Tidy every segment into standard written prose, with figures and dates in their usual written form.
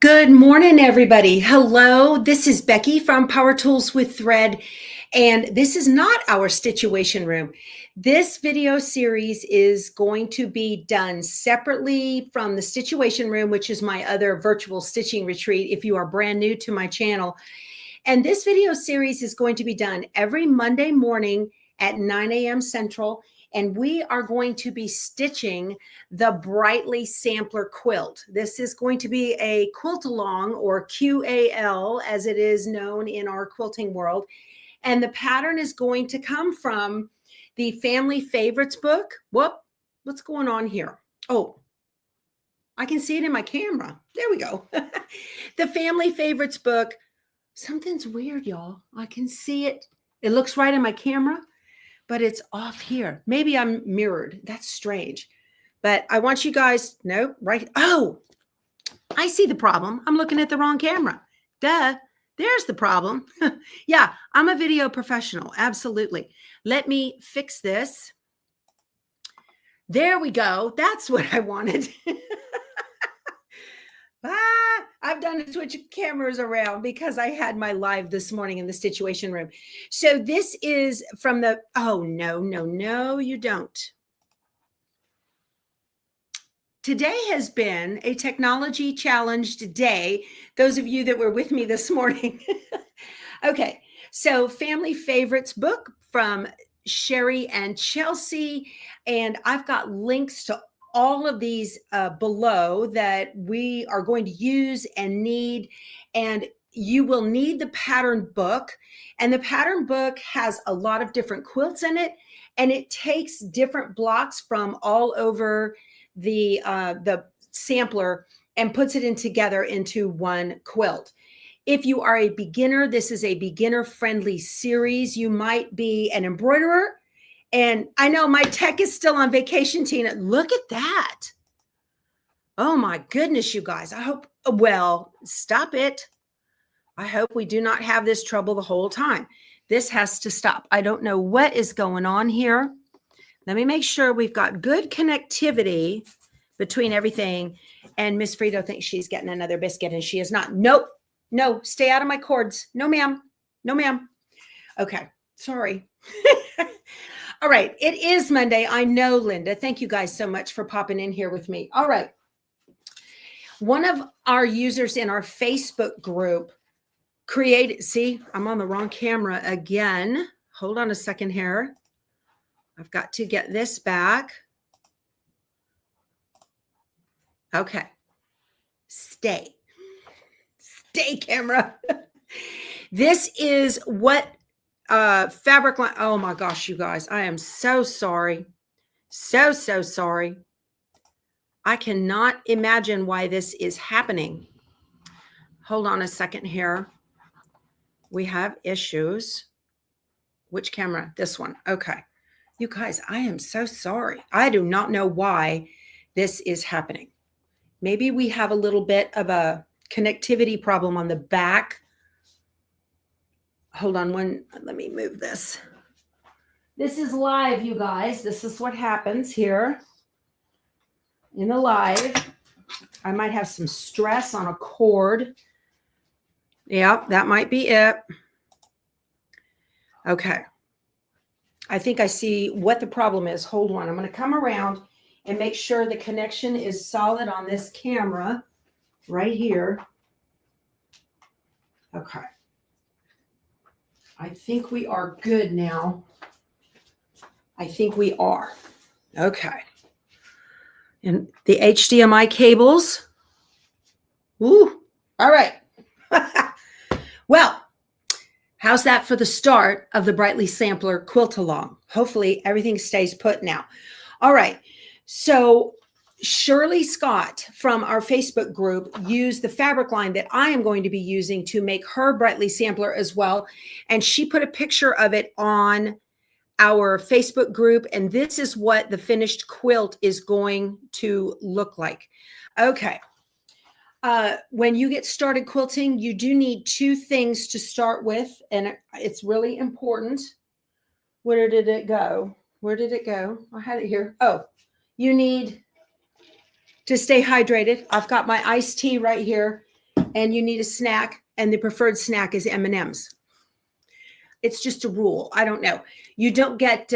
Good morning, everybody. Hello, this is Becky from Power Tools with Thread, and this is not our situation room. This video series is going to be done separately from the situation room, which is my other virtual stitching retreat if you are brand new to my channel. And this video series is going to be done every Monday morning at 9 a.m. Central. And we are going to be stitching the Brightly Sampler quilt. This is going to be a quilt along, or QAL as it is known in our quilting world. And the pattern is going to come from the Family Favorites book. What's going on here? Oh, I can see it in my camera. There we go. The Family Favorites book. Something's weird, y'all. I can see it. It looks right in my camera, but it's off here. Maybe I'm mirrored. That's strange. But I want you guys, no, right. Oh, I see the problem. I'm looking at the wrong camera. Duh, there's the problem. Yeah, I'm a video professional. Absolutely. Let me fix this. There we go. That's what I wanted. I've done to switch cameras around because I had my live this morning in the situation room. So this is from the, oh, no, you don't. Today has been a technology challenged day. Those of you that were with me this morning. Okay, so Family Favorites book from Sherry and Chelsea. And I've got links to all of these below that we are going to use and need. And you will need the pattern book. And the pattern book has a lot of different quilts in it. And it takes different blocks from all over the sampler and puts it in together into one quilt. If you are a beginner, this is a beginner friendly series. You might be an embroiderer. And I know my tech is still on vacation, Tina. Look at that. Oh my goodness, you guys. I hope, well, stop it. I hope we do not have this trouble the whole time. This has to stop. I don't know what is going on here. Let me make sure we've got good connectivity between everything. And Miss Frito thinks she's getting another biscuit and she is not. Nope. No, stay out of my cords. No, ma'am. No, ma'am. Okay. Sorry. All right. It is Monday. I know, Linda. Thank you guys so much for popping in here with me. All right. One of our users in our Facebook group created, see, I'm on the wrong camera again. Hold on a second here. I've got to get this back. Okay. Stay camera. This is what fabric line. Oh my gosh, you guys, I am so sorry. So sorry. I cannot imagine why this is happening. Hold on a second here. We have issues. Which camera? This one. Okay. You guys, I am so sorry. I do not know why this is happening. Maybe we have a little bit of a connectivity problem on the back. Hold on let me move this. This is live, you guys. This is what happens here in the live. I might have some stress on a cord. Yeah, that might be it. Okay. I think I see what the problem is. Hold on. I'm going to come around and make sure the connection is solid on this camera right here. Okay. I think we are good now. I think we are. Okay. And the HDMI cables. Ooh. All right. Well, how's that for the start of the Brightly Sampler quilt along? Hopefully everything stays put now. All right. So Shirley Scott from our Facebook group used the fabric line that I am going to be using to make her Brightly Sampler as well. And she put a picture of it on our Facebook group. And this is what the finished quilt is going to look like. Okay. When you get started quilting, you do need two things to start with. And it's really important. Where did it go? Where did it go? I had it here. Oh, you need to stay hydrated. I've got my iced tea right here. and you need a snack, and the preferred snack is M&Ms. It's just a rule. I don't know. You don't get,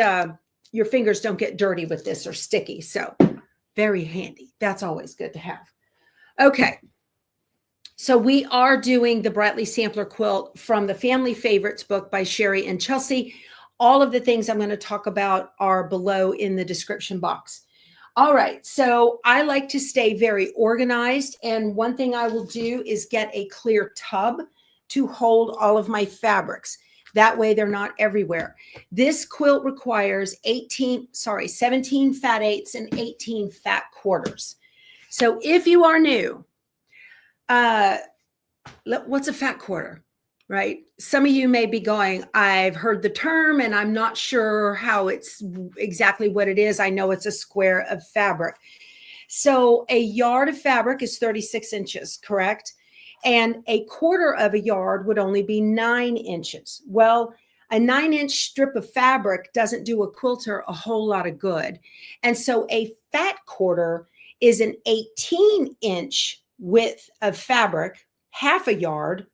your fingers don't get dirty with this or sticky. So very handy. That's always good to have. Okay. So we are doing the Brightly Sampler Quilt from the Family Favorites book by Sherry and Chelsea. All of the things I'm going to talk about are below in the description box. All right, so I like to stay very organized, and one thing I will do is get a clear tub to hold all of my fabrics. That way they're not everywhere. This quilt requires 17 fat eighths and 18 fat quarters. So if you are new, what's a fat quarter? Right? Some of you may be going, I've heard the term and I'm not sure how it's exactly what it is. I know it's a square of fabric. So a yard of fabric is 36 inches, correct? And a quarter of a yard would only be 9 inches. Well, a 9-inch strip of fabric doesn't do a quilter a whole lot of good. And so a fat quarter is an 18-inch width of fabric, half a yard,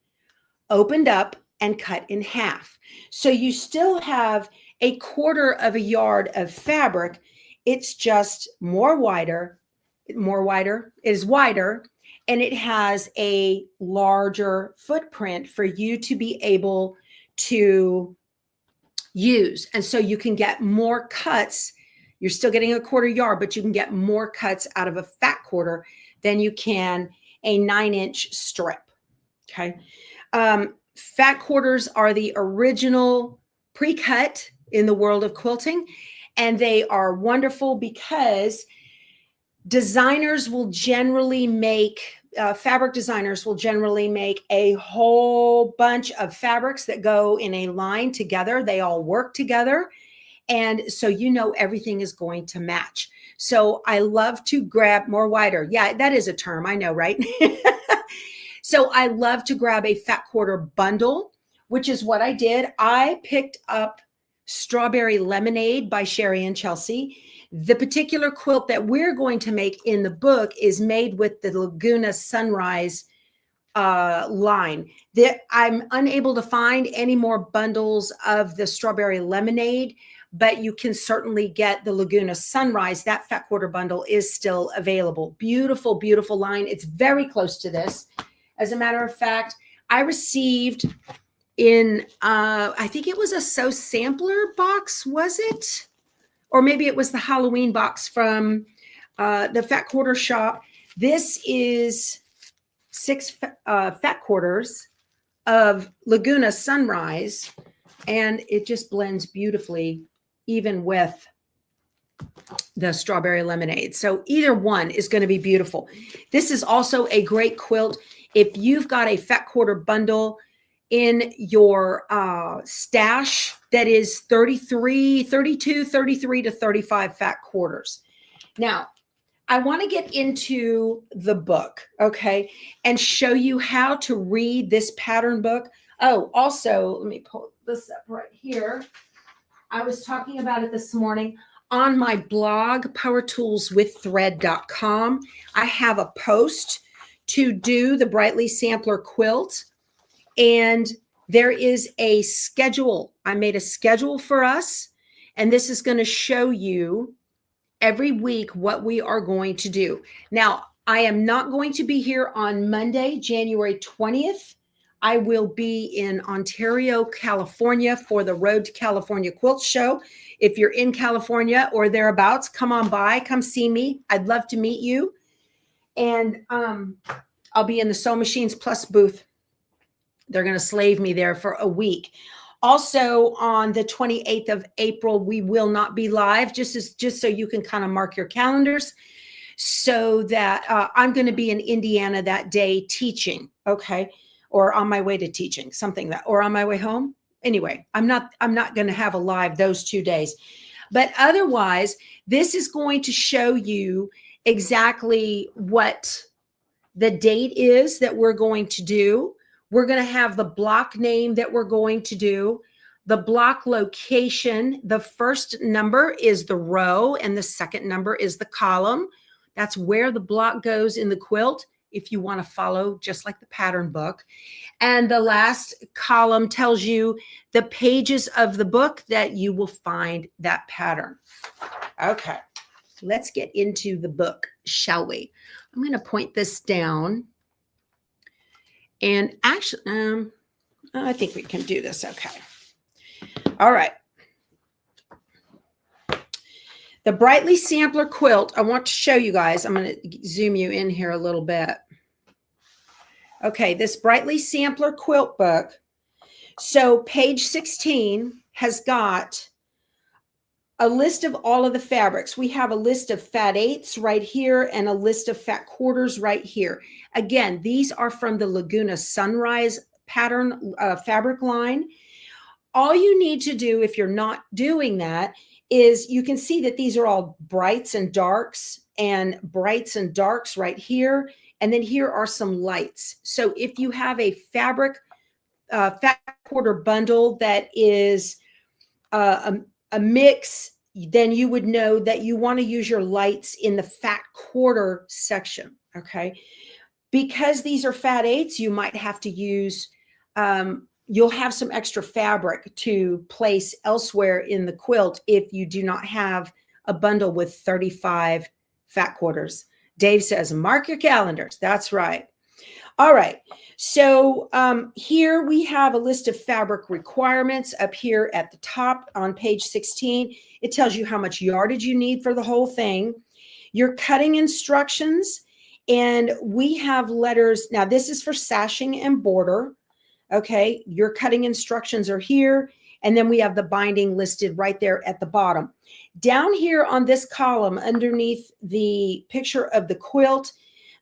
opened up and cut in half. So you still have a quarter of a yard of fabric. It's just wider. It is wider, and it has a larger footprint for you to be able to use. And so you can get more cuts. You're still getting a quarter yard, but you can get more cuts out of a fat quarter than you can a 9-inch strip. Okay. Fat quarters are the original pre-cut in the world of quilting, and they are wonderful because designers will generally make, fabric designers will generally make a whole bunch of fabrics that go in a line together. They all work together. And so you know everything is going to match. So I love to grab more wider. Yeah, that is a term. I know, right? So I love to grab a fat quarter bundle, which is what I did. I picked up Strawberry Lemonade by Sherry and Chelsea. The particular quilt that we're going to make in the book is made with the Laguna Sunrise line. I'm unable to find any more bundles of the Strawberry Lemonade, but you can certainly get the Laguna Sunrise. That fat quarter bundle is still available. Beautiful, beautiful line. It's very close to this. As a matter of fact, I received in, I think it was a Sew Sampler box, was it? Or maybe it was the Halloween box from the Fat Quarter shop. This is 6 fat quarters of Laguna Sunrise, and it just blends beautifully even with the Strawberry Lemonade. So either one is going to be beautiful. This is also a great quilt if you've got a fat quarter bundle in your stash that is 32, 33 to 35 fat quarters. Now, I want to get into the book, okay, and show you how to read this pattern book. Oh, also, let me pull this up right here. I was talking about it this morning on my blog, powertoolswiththread.com. I have a post to do the Brightly Sampler quilt, and there is a schedule. I made a schedule for us, and this is going to show you every week what we are going to do. Now, I am not going to be here on Monday, January 20th. I will be in Ontario, California for the Road to California Quilt Show. If you're in California or thereabouts, come on by, come see me. I'd love to meet you. And I'll be in the Sew Machines Plus booth. They're going to slave me there for a week. Also on the 28th of April, we will not be live, just so you can kind of mark your calendars, so that I'm going to be in Indiana that day teaching, okay, or on my way to teaching, something that, or on my way home. Anyway, I'm not going to have a live those 2 days. But otherwise, this is going to show you exactly what the date is that we're going to do. We're going to have the block name that we're going to do, the block location. The first number is the row and the second number is the column. That's where the block goes in the quilt. if you want to follow just like the pattern book. And the last column tells you the pages of the book that you will find that pattern. Okay, let's get into the book, shall we? I'm going to point this down. And actually, I think we can do this okay. All right. The Brightly Sampler Quilt, I want to show you guys. I'm going to zoom you in here a little bit. Okay, this Brightly Sampler Quilt book. So page 16 has got a list of all of the fabrics. We have a list of fat eighths right here and a list of fat quarters right here. Again, these are from the Laguna Sunrise pattern fabric line. All you need to do if you're not doing that is you can see that these are all brights and darks right here. And then here are some lights. So if you have a fabric fat quarter bundle that is a mix, then you would know that you want to use your lights in the fat quarter section. Okay. Because these are fat eighths, you might have to use, you'll have some extra fabric to place elsewhere in the quilt if you do not have a bundle with 35 fat quarters. Dave says, mark your calendars. That's right. All right. So here we have a list of fabric requirements up here at the top on page 16. It tells you how much yardage you need for the whole thing. Your cutting instructions, and we have letters. Now this is for sashing and border. Okay, your cutting instructions are here. And then we have the binding listed right there at the bottom. Down here on this column underneath the picture of the quilt,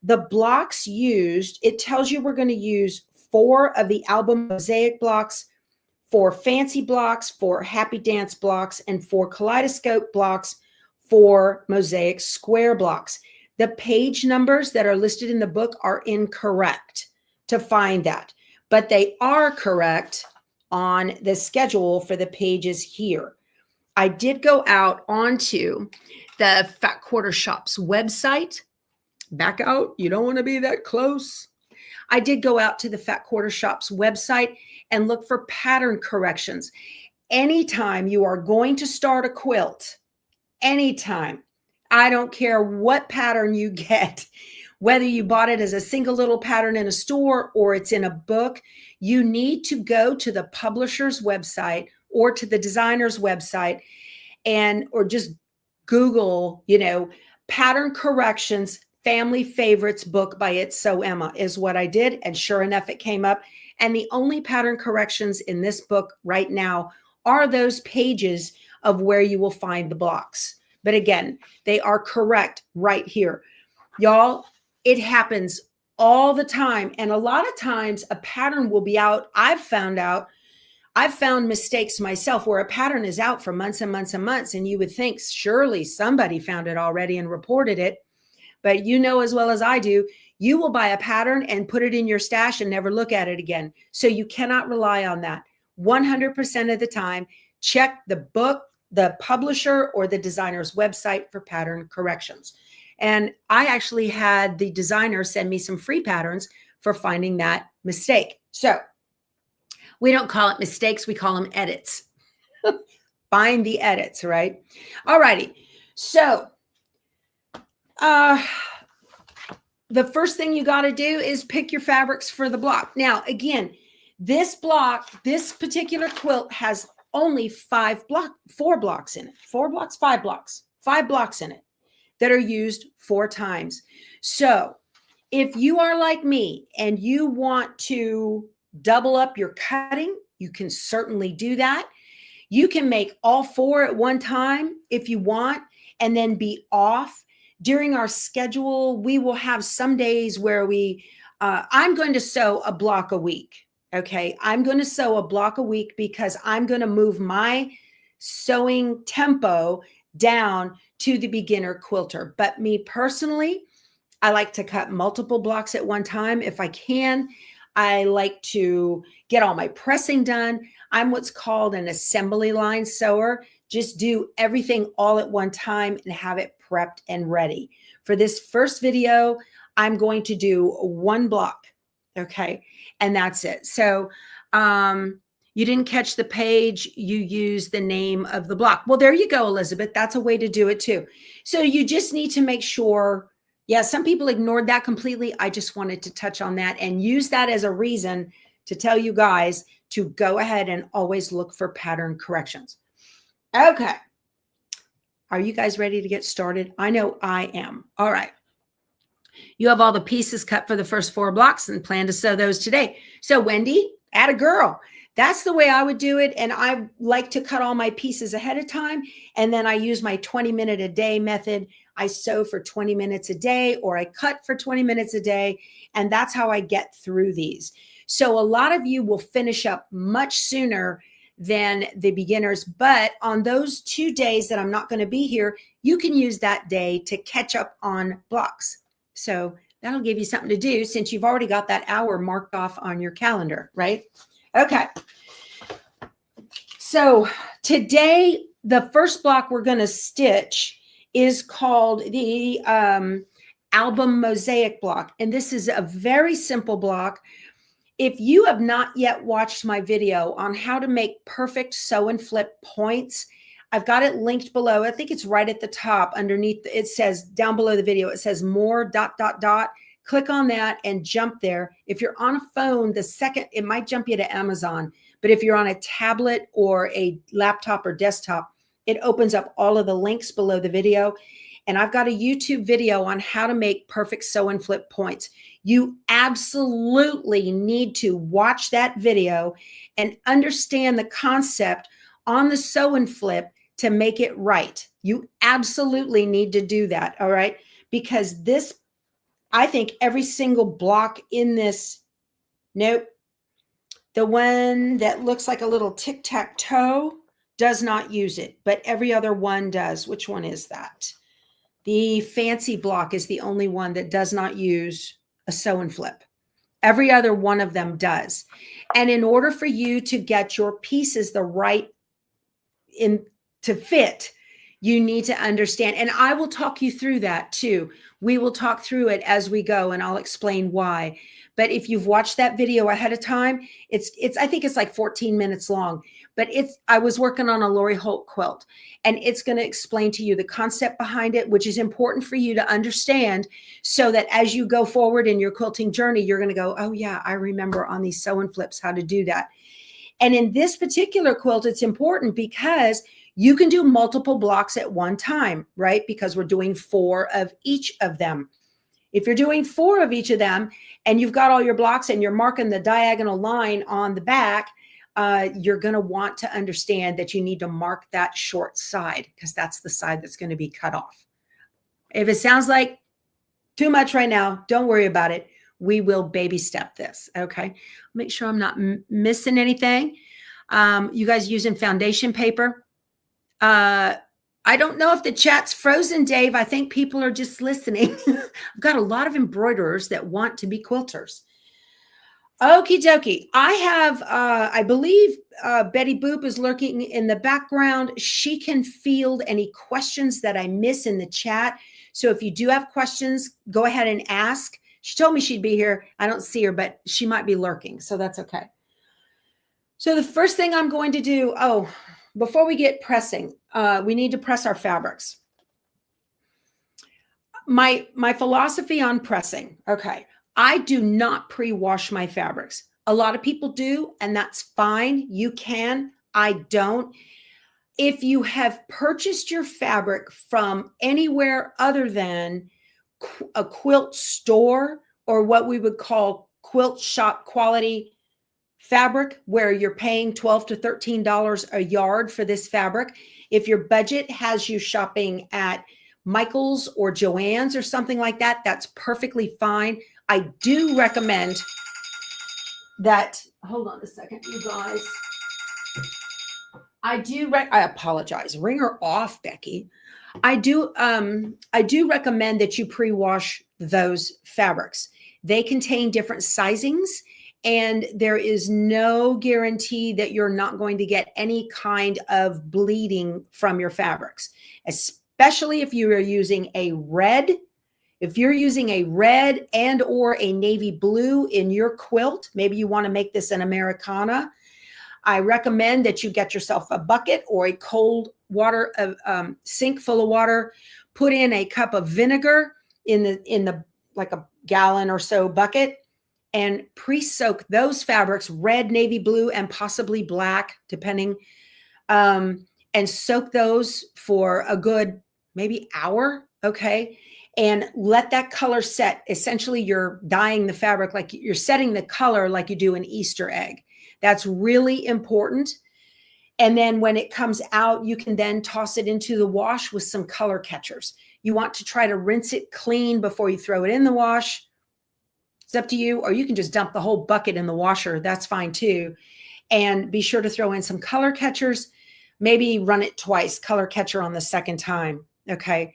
the blocks used, it tells you we're going to use 4 of the album Mosiac blocks, 4 fancy blocks, 4 happy dance blocks, and 4 kaleidoscope blocks, 4 Mosiac square blocks. The page numbers that are listed in the book are incorrect to find that, but they are correct on the schedule for the pages here. I did go out onto the Fat Quarter Shop's website. Back out. You don't want to be that close. I did go out to the Fat Quarter Shop's website and look for pattern corrections. Anytime you are going to start a quilt, anytime, I don't care what pattern you get, whether you bought it as a single little pattern in a store or it's in a book, you need to go to the publisher's website or to the designer's website or just Google, pattern corrections, family favorites book by It's So Emma is what I did. And sure enough, it came up. And the only pattern corrections in this book right now are those pages of where you will find the blocks. But again, they are correct right here. Y'all, it happens all the time. And a lot of times a pattern will be out. I've found mistakes myself where a pattern is out for months and months and months. And you would think surely somebody found it already and reported it. But you know as well as I do, you will buy a pattern and put it in your stash and never look at it again. So you cannot rely on that. 100% of the time, check the book, the publisher, or the designer's website for pattern corrections. And I actually had the designer send me some free patterns for finding that mistake. So we don't call it mistakes, we call them edits. Find the edits, right? All righty. So the first thing you got to do is pick your fabrics for the block. Now, again, this particular quilt has only 4 blocks in it. 4 blocks, 5 blocks, 5 blocks in it that are used 4 times. So if you are like me and you want to double up your cutting, you can certainly do that. You can make all 4 at one time if you want, and then be off. During our schedule, we will have some days where I'm going to sew a block a week. Okay. I'm going to sew a block a week because I'm going to move my sewing tempo down to the beginner quilter. But me personally, I like to cut multiple blocks at one time if I can. I like to get all my pressing done. I'm what's called an assembly line sewer. Just do everything all at one time and have it prepped and ready. For this first video, I'm going to do one block. Okay. And that's it. So, you didn't catch the page, you use the name of the block. Well, there you go, Elizabeth. That's a way to do it too. So you just need to make sure. Yeah, some people ignored that completely. I just wanted to touch on that and use that as a reason to tell you guys to go ahead and always look for pattern corrections. Okay. Are you guys ready to get started? I know I am. All right. You have all the pieces cut for the first 4 blocks and plan to sew those today. So Wendy, atta girl. That's the way I would do it. And I like to cut all my pieces ahead of time. And then I use my 20-minute a day method. I sew for 20 minutes a day, or I cut for 20 minutes a day. And that's how I get through these. So a lot of you will finish up much sooner than the beginners. But on those 2 days that I'm not going to be here, you can use that day to catch up on blocks. So that'll give you something to do since you've already got that hour marked off on your calendar, right? Okay. So today, the first block we're going to stitch is called the album mosaic block. And this is a very simple block. If you have not yet watched my video on how to make perfect sew and flip points, I've got it linked below. I think it's right at the top underneath. It says down below the video, it says more ... Click on that and jump there. If you're on a phone, the second, it might jump you to Amazon. But if you're on a tablet or a laptop or desktop, it opens up all of the links below the video. And I've got a YouTube video on how to make perfect sew and flip points. You absolutely need to watch that video and understand the concept on the sew and flip to make it right. You absolutely need to do that, all right? Because this, I think every single block in this, nope, the one that looks like a little tic-tac-toe does not use it, but every other one does. Which one is that? The fancy block is the only one that does not use a sew and flip. Every other one of them does. And in order for you to get your pieces the right to fit, you need to understand. And I will talk you through that too. We will talk through it as we go and I'll explain why. But if you've watched that video ahead of time, I think it's like 14 minutes long, but I was working on a Lori Holt quilt and it's going to explain to you the concept behind it, which is important for you to understand so that as you go forward in your quilting journey, you're going to go, oh yeah, I remember on these sew and flips how to do that. And in this particular quilt, it's important because you can do multiple blocks at one time, right? Because we're doing 4 of each of them. If you're doing 4 of each of them and you've got all your blocks and you're marking the diagonal line on the back, you're going to want to understand that you need to mark that short side because that's the side that's going to be cut off. If it sounds like too much right now, don't worry about it. We will baby step this, okay? Make sure I'm not missing anything. You guys using foundation paper? I don't know if the chat's frozen, Dave. I think people are just listening. I've got a lot of embroiderers that want to be quilters. Okie dokie. I have, I believe Betty Boop is lurking in the background. She can field any questions that I miss in the chat. So if you do have questions, go ahead and ask. She told me she'd be here. I don't see her, but she might be lurking. So that's okay. So the first thing I'm going to do, before we get pressing, we need to press our fabrics. My philosophy on pressing, okay, I do not pre-wash my fabrics. A lot of people do, and that's fine. You can, I don't. If you have purchased your fabric from anywhere other than a quilt store or what we would call quilt shop quality fabric, where you're paying $12 to $13 a yard for this fabric. If your budget has you shopping at Michael's or Joann's or something like that, that's perfectly fine. I do recommend that. Hold on a second, you guys. I apologize. Ring her off, Becky. I do recommend that you pre-wash those fabrics. They contain different sizings, and there is no guarantee that you're not going to get any kind of bleeding from your fabrics, especially if you are using a red If you're using a red and or a navy blue in your quilt, maybe you want to make this an Americana, I recommend that you get yourself a bucket or a cold water sink full of water, put in a cup of vinegar in the like a gallon or so bucket, and pre-soak those fabrics, red, navy blue, and possibly black, depending, and soak those for a good maybe hour, okay? And let that color set. Essentially, you're dyeing the fabric, like you're setting the color like you do an Easter egg. That's really important. And then when it comes out, you can then toss it into the wash with some color catchers. You want to try to rinse it clean before you throw it in the wash. It's up to you, or you can just dump the whole bucket in the washer. That's fine too. And be sure to throw in some color catchers. Maybe run it twice, color catcher on the second time, okay?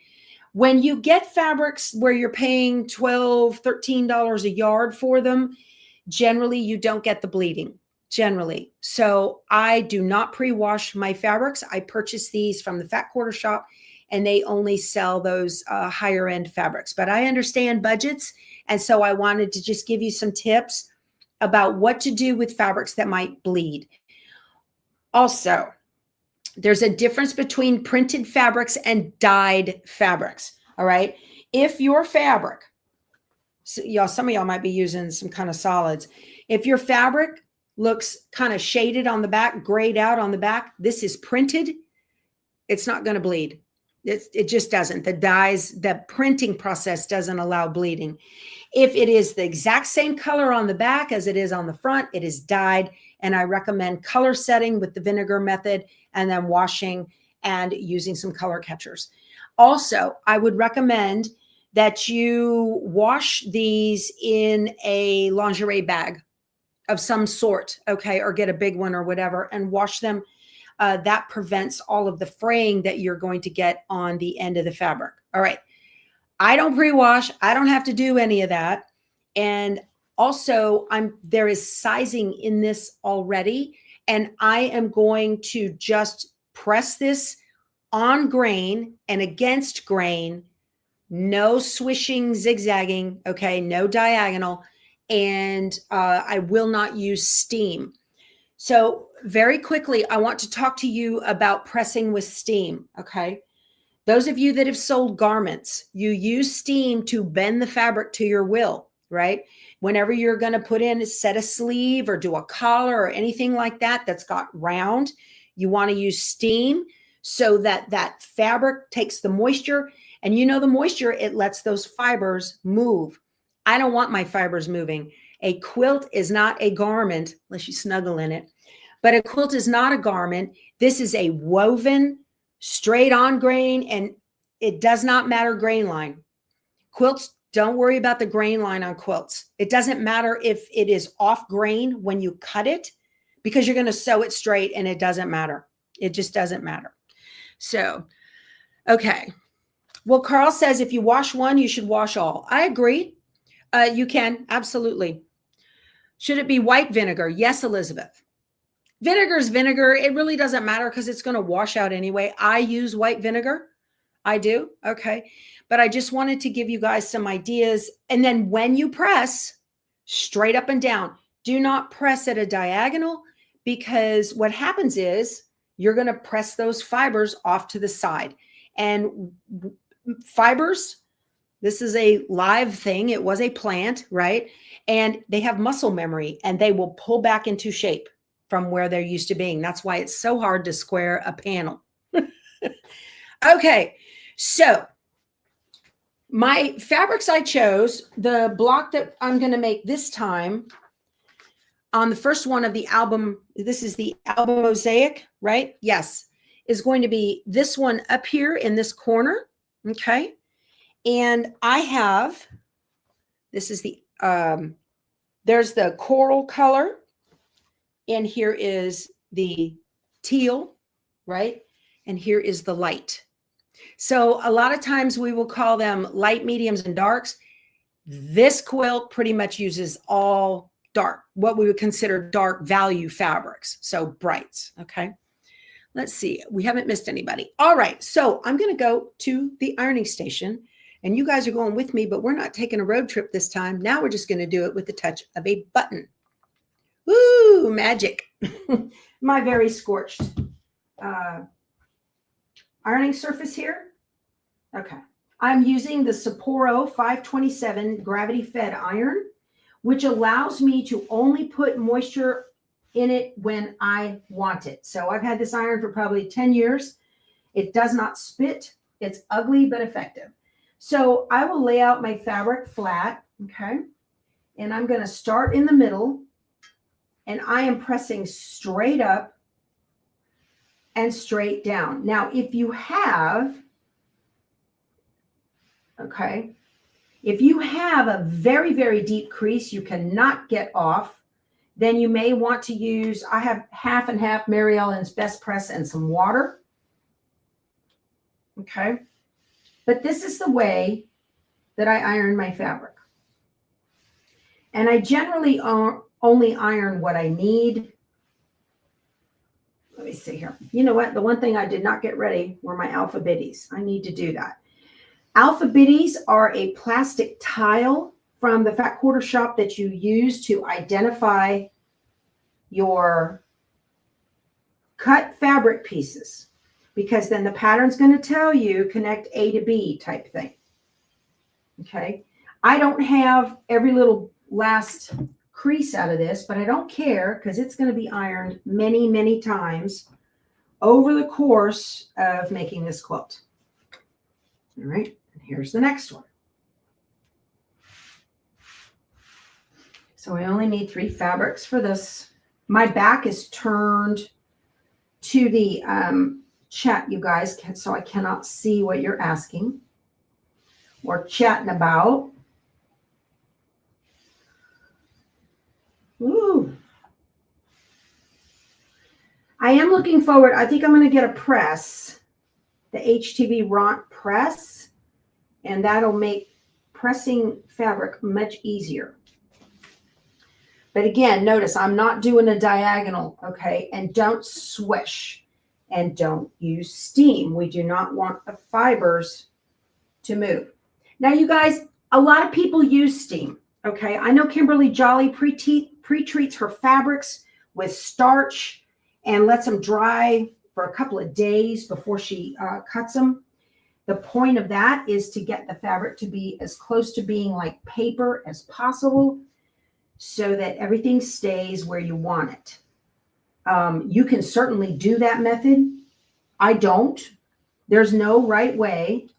When you get fabrics where you're paying $12, $13 a yard for them, generally you don't get the bleeding. Generally. So I do not pre-wash my fabrics. I purchase these from the Fat Quarter Shop, and they only sell those higher end fabrics. But I understand budgets. And so I wanted to just give you some tips about what to do with fabrics that might bleed. Also, there's a difference between printed fabrics and dyed fabrics. All right. If your fabric, so y'all, some of y'all might be using some kind of solids. If your fabric looks kind of shaded on the back, grayed out on the back, this is printed, it's not going to bleed. It just doesn't. The dyes, the printing process doesn't allow bleeding. If it is the exact same color on the back as it is on the front, it is dyed. And I recommend color setting with the vinegar method and then washing and using some color catchers. Also, I would recommend that you wash these in a lingerie bag of some sort, okay, or get a big one or whatever and wash them. That prevents all of the fraying that you're going to get on the end of the fabric. All right. I don't pre-wash. I don't have to do any of that. And also there is sizing in this already. And I am going to just press this on grain and against grain. No swishing, zigzagging. Okay. No diagonal. And I will not use steam. So very quickly, I want to talk to you about pressing with steam, okay? Those of you that have sold garments, you use steam to bend the fabric to your will, right? Whenever you're going to put in a set a sleeve or do a collar or anything like that that's got round, you want to use steam so that that fabric takes the moisture. And you know the moisture, it lets those fibers move. I don't want my fibers moving. A quilt is not a garment unless you snuggle in it, but a quilt is not a garment. This is a woven, straight on grain, and it does not matter grain line. Quilts, don't worry about the grain line on quilts. It doesn't matter if it is off grain when you cut it because you're going to sew it straight and it doesn't matter. It just doesn't matter. So, okay. Well, Carl says if you wash one, you should wash all. I agree. You can, absolutely. Should it be white vinegar? Yes, Elizabeth. Vinegar is vinegar. It really doesn't matter because it's going to wash out anyway. I use white vinegar. I do. Okay. But I just wanted to give you guys some ideas. And then when you press straight up and down, do not press at a diagonal because what happens is you're going to press those fibers off to the side. And fibers, this is a live thing. It was a plant, right? And they have muscle memory and they will pull back into shape from where they're used to being. That's why it's so hard to square a panel. Okay, so my fabrics I chose, the block that I'm going to make this time on the first one of the album, this is the album Mosiac, right? Yes, is going to be this one up here in this corner, okay? And I have, this is the, there's the coral color, and here is the teal, right? And here is the light. So a lot of times we will call them light, mediums, and darks. This quilt pretty much uses all dark, what we would consider dark value fabrics. So brights, okay? Let's see, we haven't missed anybody. All right, so I'm gonna go to the ironing station And you guys are going with me, but we're not taking a road trip this time. Now we're just going to do it with the touch of a button. Woo, magic. My very scorched ironing surface here. Okay. I'm using the Sapporo 527 gravity fed iron, which allows me to only put moisture in it when I want it. So I've had this iron for probably 10 years. It does not spit. It's ugly, but effective. So I will lay out my fabric flat, okay? And I'm going to start in the middle, and I am pressing straight up and straight down. Now, if you have, okay, if you have a very, very deep crease you cannot get off, then you may want to use, I have half and half Mary Ellen's Best Press and some water. Okay. But this is the way that I iron my fabric. And I generally only iron what I need. Let me see here. You know what? The one thing I did not get ready were my alpha bitties. I need to do that. Alpha bitties are a plastic tile from the Fat Quarter Shop that you use to identify your cut fabric pieces, because then the pattern's going to tell you connect A to B type thing. Okay. I don't have every little last crease out of this, but I don't care because it's going to be ironed many, many times over the course of making this quilt. All right. And here's the next one. So I only need 3 fabrics for this. My back is turned to the chat, you guys, so I cannot see what you're asking or chatting about. Ooh. I am looking forward. I think I'm going to get a press, the HTV Ront press, and that'll make pressing fabric much easier. But again, notice I'm not doing a diagonal, okay? And don't swish and don't use steam. We do not want the fibers to move. Now, you guys, a lot of people use steam, okay? I know Kimberly Jolly pre-treats her fabrics with starch and lets them dry for a couple of days before she cuts them. The point of that is to get the fabric to be as close to being like paper as possible, so that everything stays where you want it. You can certainly do that method. I don't. There's no right way.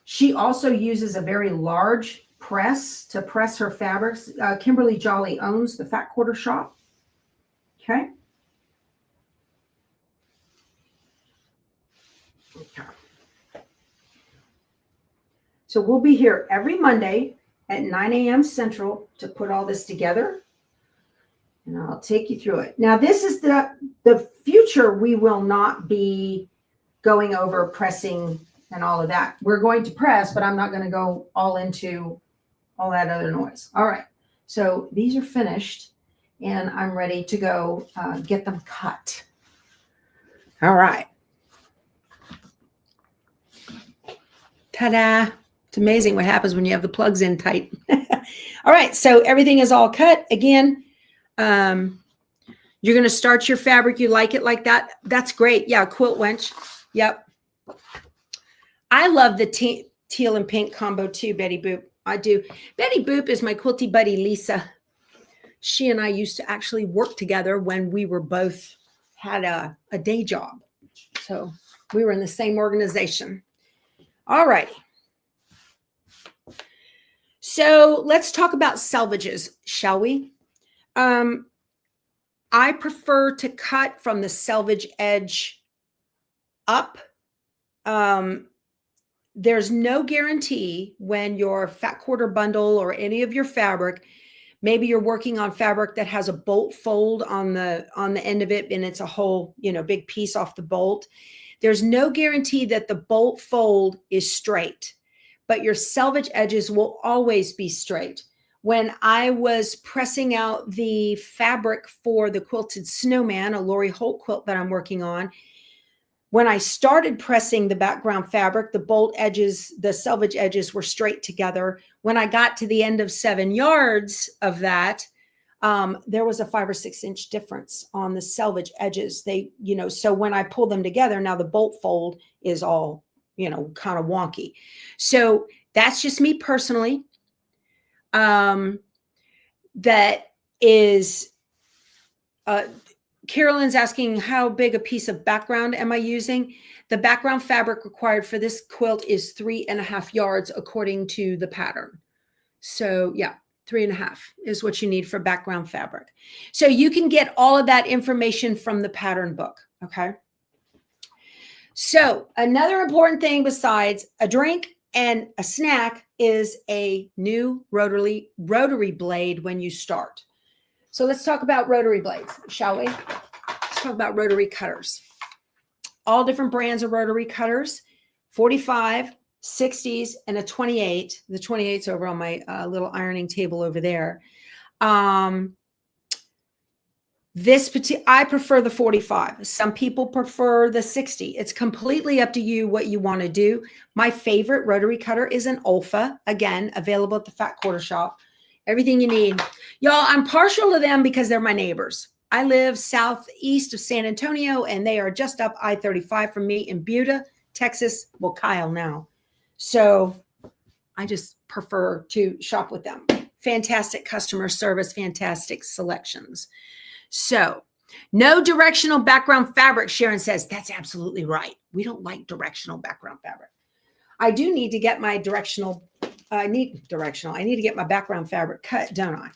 She also uses a very large press to press her fabrics. Kimberly Jolly owns the Fat Quarter Shop. Okay. Okay. So we'll be here every Monday at 9 a.m. Central to put all this together. And I'll take you through it. Now, this is the future. We will not be going over pressing and all of that. We're going to press, but I'm not going to go all into all that other noise. All right. So these are finished, and I'm ready to go get them cut. All right. Ta-da. It's amazing what happens when you have the plugs in tight. All right. So everything is all cut. Again, you're going to start your fabric. You like it like that. That's great. Yeah. Quilt wench. Yep. I love the teal and pink combo too, Betty Boop. I do. Betty Boop is my quilty buddy, Lisa. She and I used to actually work together when we were both had a day job. So we were in the same organization. All righty. So let's talk about selvages, shall we? I prefer to cut from the selvage edge up. There's no guarantee when your Fat Quarter bundle or any of your fabric, maybe you're working on fabric that has a bolt fold on the end of it, and it's a whole, big piece off the bolt. There's no guarantee that the bolt fold is straight, but your selvage edges will always be straight. When I was pressing out the fabric for the Quilted Snowman, a Lori Holt quilt that I'm working on, When I started pressing the background fabric, the bolt edges, the selvage edges were straight together. When I got to the end of 7 yards of that, there was a 5 or 6 inch difference on the selvage edges. They, so when I pull them together, now the bolt fold is all, kind of wonky. So that's just me personally. That is, Carolyn's asking how big a piece of background am I using? The background fabric required for this quilt is 3.5 yards according to the pattern. So yeah, 3.5 is what you need for background fabric. So you can get all of that information from the pattern book. Okay. So another important thing besides a drink and a snack is a new rotary blade when you start. So let's talk about rotary blades, shall we? Let's talk about rotary cutters. All different brands of rotary cutters, 45, 60s, and a 28. The 28's over on my little ironing table over there. I prefer the 45. Some people prefer the 60. It's completely up to you what you want to do. My favorite rotary cutter is an Olfa, again, available at the Fat Quarter Shop. Everything you need. Y'all, I'm partial to them because they're my neighbors. I live southeast of San Antonio, and they are just up I-35 from me in Buda, Texas. Well, Kyle now. So I just prefer to shop with them. Fantastic customer service, fantastic selections. So no directional background fabric, Sharon says. That's absolutely right. We don't like directional background fabric. I do need to get my I need to get my background fabric cut, don't I?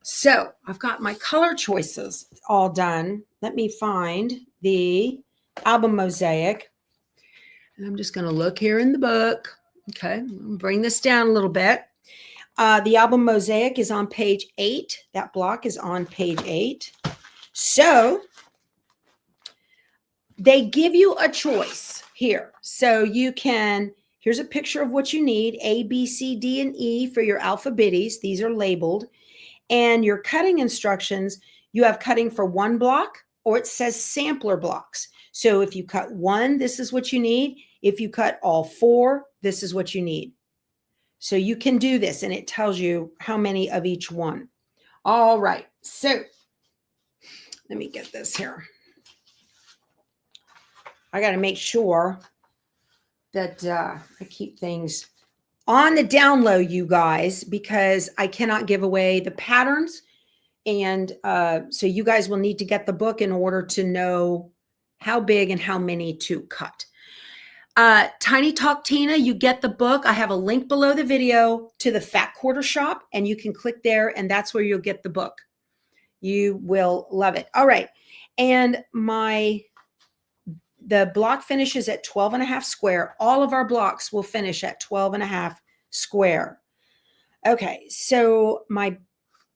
So I've got my color choices all done. Let me find the album Mosaic. And I'm just going to look here in the book. Okay, I'm going to bring this down a little bit. The album Mosaic is on page 8. That block is on page 8. So they give you a choice here. So you can, here's a picture of what you need, A, B, C, D, and E for your alphabetties. These are labeled. And your cutting instructions, you have cutting for 1 block, or it says sampler blocks. So if you cut 1, this is what you need. If you cut all 4, this is what you need. So you can do this, and it tells you how many of each one. All right. So let me get this here. I got to make sure that I keep things on the down low, you guys, because I cannot give away the patterns. And so you guys will need to get the book in order to know how big and how many to cut. Tiny Talk Tina, you get the book. I have a link below the video to the Fat Quarter Shop, and you can click there, and that's where you'll get the book. You will love it. All right. And the block finishes at 12.5 square. All of our blocks will finish at 12.5 square. Okay, so my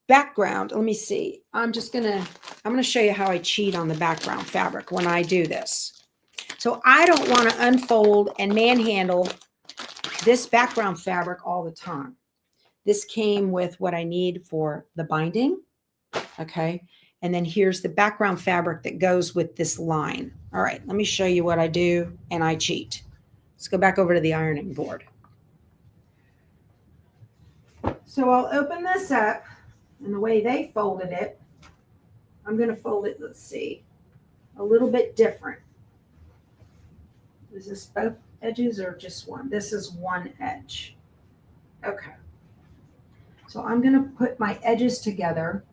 background, let me see. I'm gonna show you how I cheat on the background fabric when I do this. So I don't want to unfold and manhandle this background fabric all the time. This came with what I need for the binding. Okay. And then here's the background fabric that goes with this line. All right, let me show you what I do, and I cheat. Let's go back over to the ironing board. So I'll open this up, and the way they folded it, I'm going to fold it, let's see, a little bit different. Is this both edges or just one? This is one edge. Okay. So I'm going to put my edges together.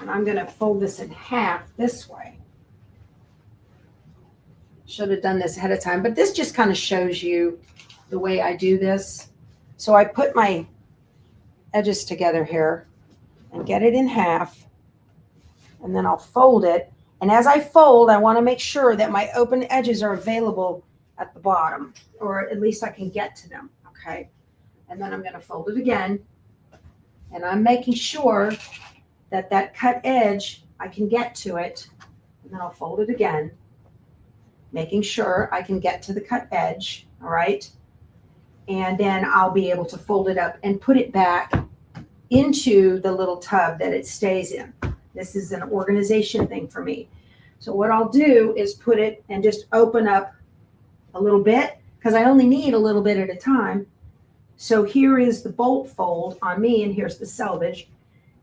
And I'm going to fold this in half this way. Should have done this ahead of time, but this just kind of shows you the way I do this. So I put my edges together here and get it in half, and then I'll fold it. And as I fold, I want to make sure that my open edges are available at the bottom, or at least I can get to them. Okay. And then I'm going to fold it again, and I'm making sure that cut edge, I can get to it, and then I'll fold it again, making sure I can get to the cut edge, all right? And then I'll be able to fold it up and put it back into the little tub that it stays in. This is an organization thing for me. So what I'll do is put it and just open up a little bit because I only need a little bit at a time. So here is the bolt fold on me, and here's the selvage.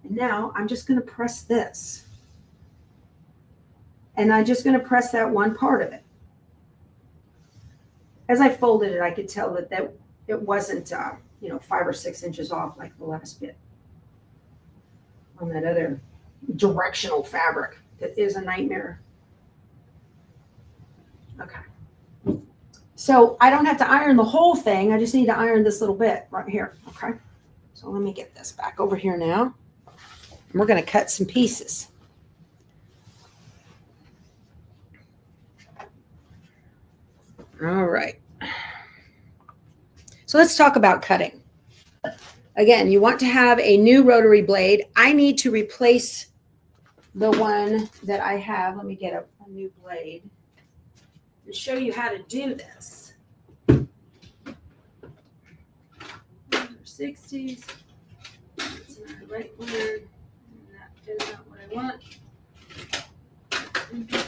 And now I'm just going to press this. And I'm just going to press that one part of it. As I folded it, I could tell that it wasn't, 5 or 6 inches off like the last bit on that other directional fabric that is a nightmare. Okay. So I don't have to iron the whole thing. I just need to iron this little bit right here. Okay. So let me get this back over here now. We're going to cut some pieces. All right. So let's talk about cutting. Again, you want to have a new rotary blade. I need to replace the one that I have. Let me get a new blade and show you how to do this. 60s. That's not the right one. That's not what I want.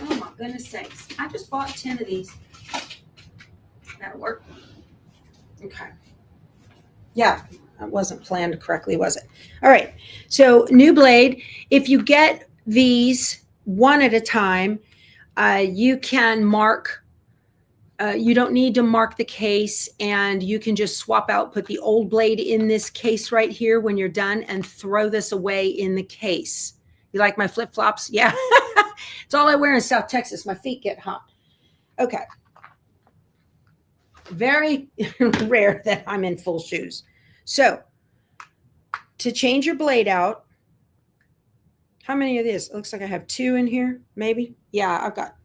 Oh my goodness sakes. I just bought 10 of these. That'll work. Okay. Yeah, that wasn't planned correctly, was it? All right. So new blade. If you get these one at a time, you can mark. You don't need to mark the case, and you can just swap out, put the old blade in this case right here when you're done, and throw this away in the case. You like my flip-flops? Yeah. It's all I wear in South Texas. My feet get hot. Okay. Very rare that I'm in full shoes. So to change your blade out, how many of these? It looks like I have 2 in here, maybe. Yeah, I've got,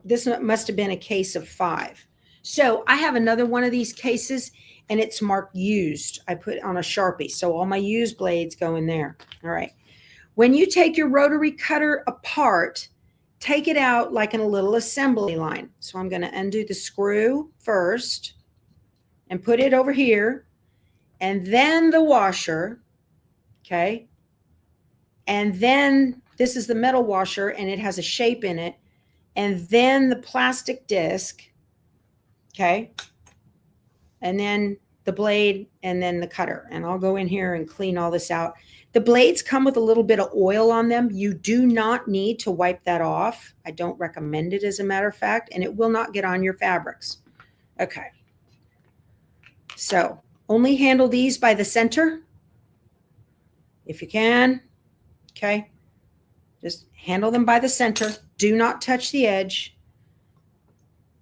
this must have been a case of 5. So I have another one of these cases, and it's marked used. I put on a Sharpie. So all my used blades go in there. All right. When you take your rotary cutter apart, take it out like in a little assembly line. So I'm going to undo the screw first and put it over here, and then the washer. Okay. And then this is the metal washer, and it has a shape in it. And then the plastic disc. Okay. And then the blade, and then the cutter. And I'll go in here and clean all this out. The blades come with a little bit of oil on them. You do not need to wipe that off. I don't recommend it, as a matter of fact, and it will not get on your fabrics. Okay. So only handle these by the center if you can. Okay. Just handle them by the center. Do not touch the edge.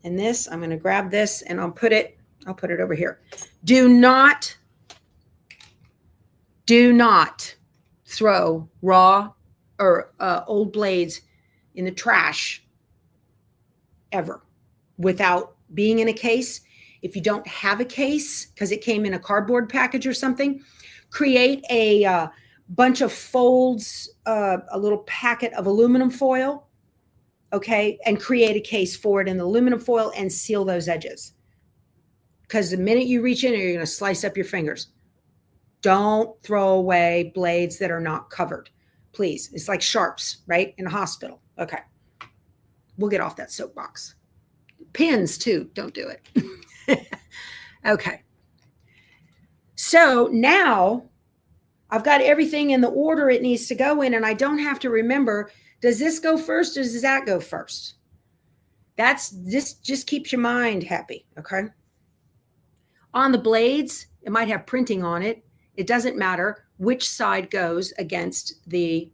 And this, I'm going to grab this and I'll put it over here. Do not throw raw or old blades in the trash ever without being in a case. If you don't have a case because it came in a cardboard package or something, create a bunch of folds, a little packet of aluminum foil, okay, and create a case for it in the aluminum foil and seal those edges. Because the minute you reach in, you're going to slice up your fingers. Don't throw away blades that are not covered, please. It's like sharps, right? In a hospital. Okay. We'll get off that soapbox. Pins too. Don't do it. Okay. So now I've got everything in the order it needs to go in, and I don't have to remember, does this go first or does that go first? This just keeps your mind happy. Okay. On the blades, it might have printing on it. It doesn't matter which side goes against the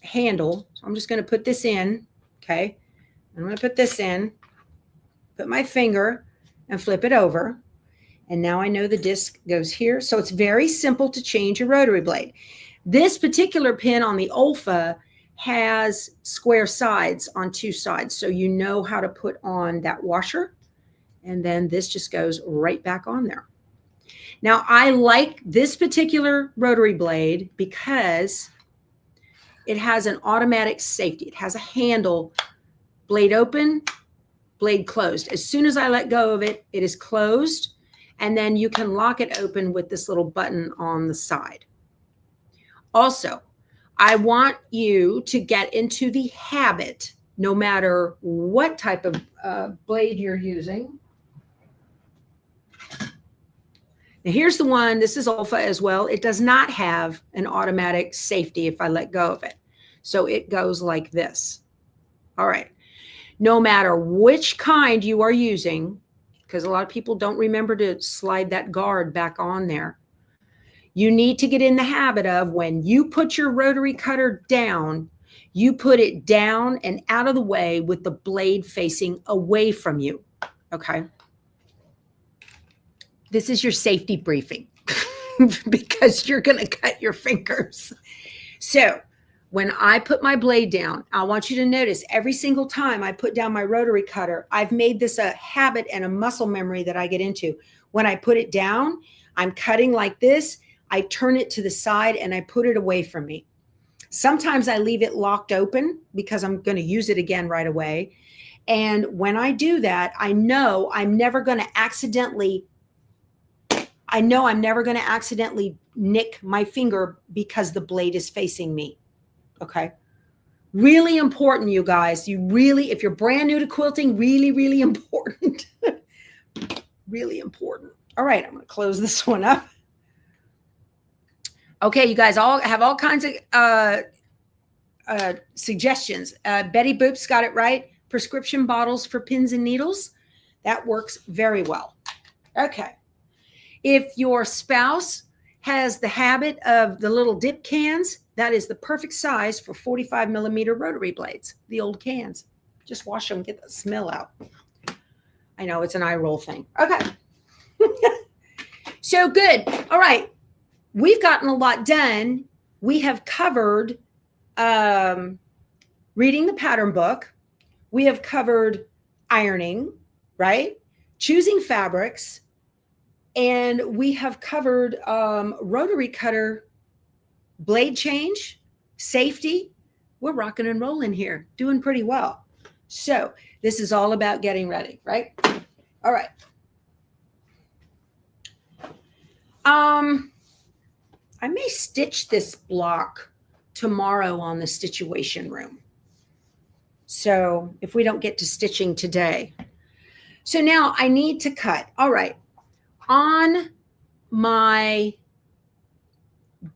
handle. So I'm just going to put this in. Okay. I'm going to put this in, put my finger and flip it over. And now I know the disc goes here. So it's very simple to change your rotary blade. This particular pin on the Olfa has square sides on 2 sides. So you know how to put on that washer. And then this just goes right back on there. Now, I like this particular rotary blade because it has an automatic safety. It has a handle, blade open, blade closed. As soon as I let go of it, it is closed. And then you can lock it open with this little button on the side. Also, I want you to get into the habit, no matter what type of blade you're using. Now here's the one, this is alpha as well. It does not have an automatic safety if I let go of it. So it goes like this. All right. No matter which kind you are using, because a lot of people don't remember to slide that guard back on there. You need to get in the habit of when you put your rotary cutter down, you put it down and out of the way with the blade facing away from you. Okay. This is your safety briefing because you're going to cut your fingers. So when I put my blade down, I want you to notice every single time I put down my rotary cutter, I've made this a habit and a muscle memory that I get into. When I put it down, I'm cutting like this. I turn it to the side and I put it away from me. Sometimes I leave it locked open because I'm going to use it again right away. And when I do that, I know I'm never going to accidentally nick my finger because the blade is facing me. Okay. Really important, you guys. If you're brand new to quilting, really, really important. Really important. All right. I'm going to close this one up. Okay. You guys all have all kinds of suggestions. Betty Boop's got it right. Prescription bottles for pins and needles. That works very well. Okay. If your spouse has the habit of the little dip cans, that is the perfect size for 45 millimeter rotary blades, the old cans. Just wash them, get the smell out. I know it's an eye roll thing. Okay. So good. All right. We've gotten a lot done. We have covered reading the pattern book. We have covered ironing, right? Choosing fabrics. And we have covered rotary cutter blade change, safety. We're rocking and rolling here, doing pretty well. So this is all about getting ready, right? All right. I may stitch this block tomorrow on the Stitchuation Room. So if we don't get to stitching today. So now I need to cut. All right. On my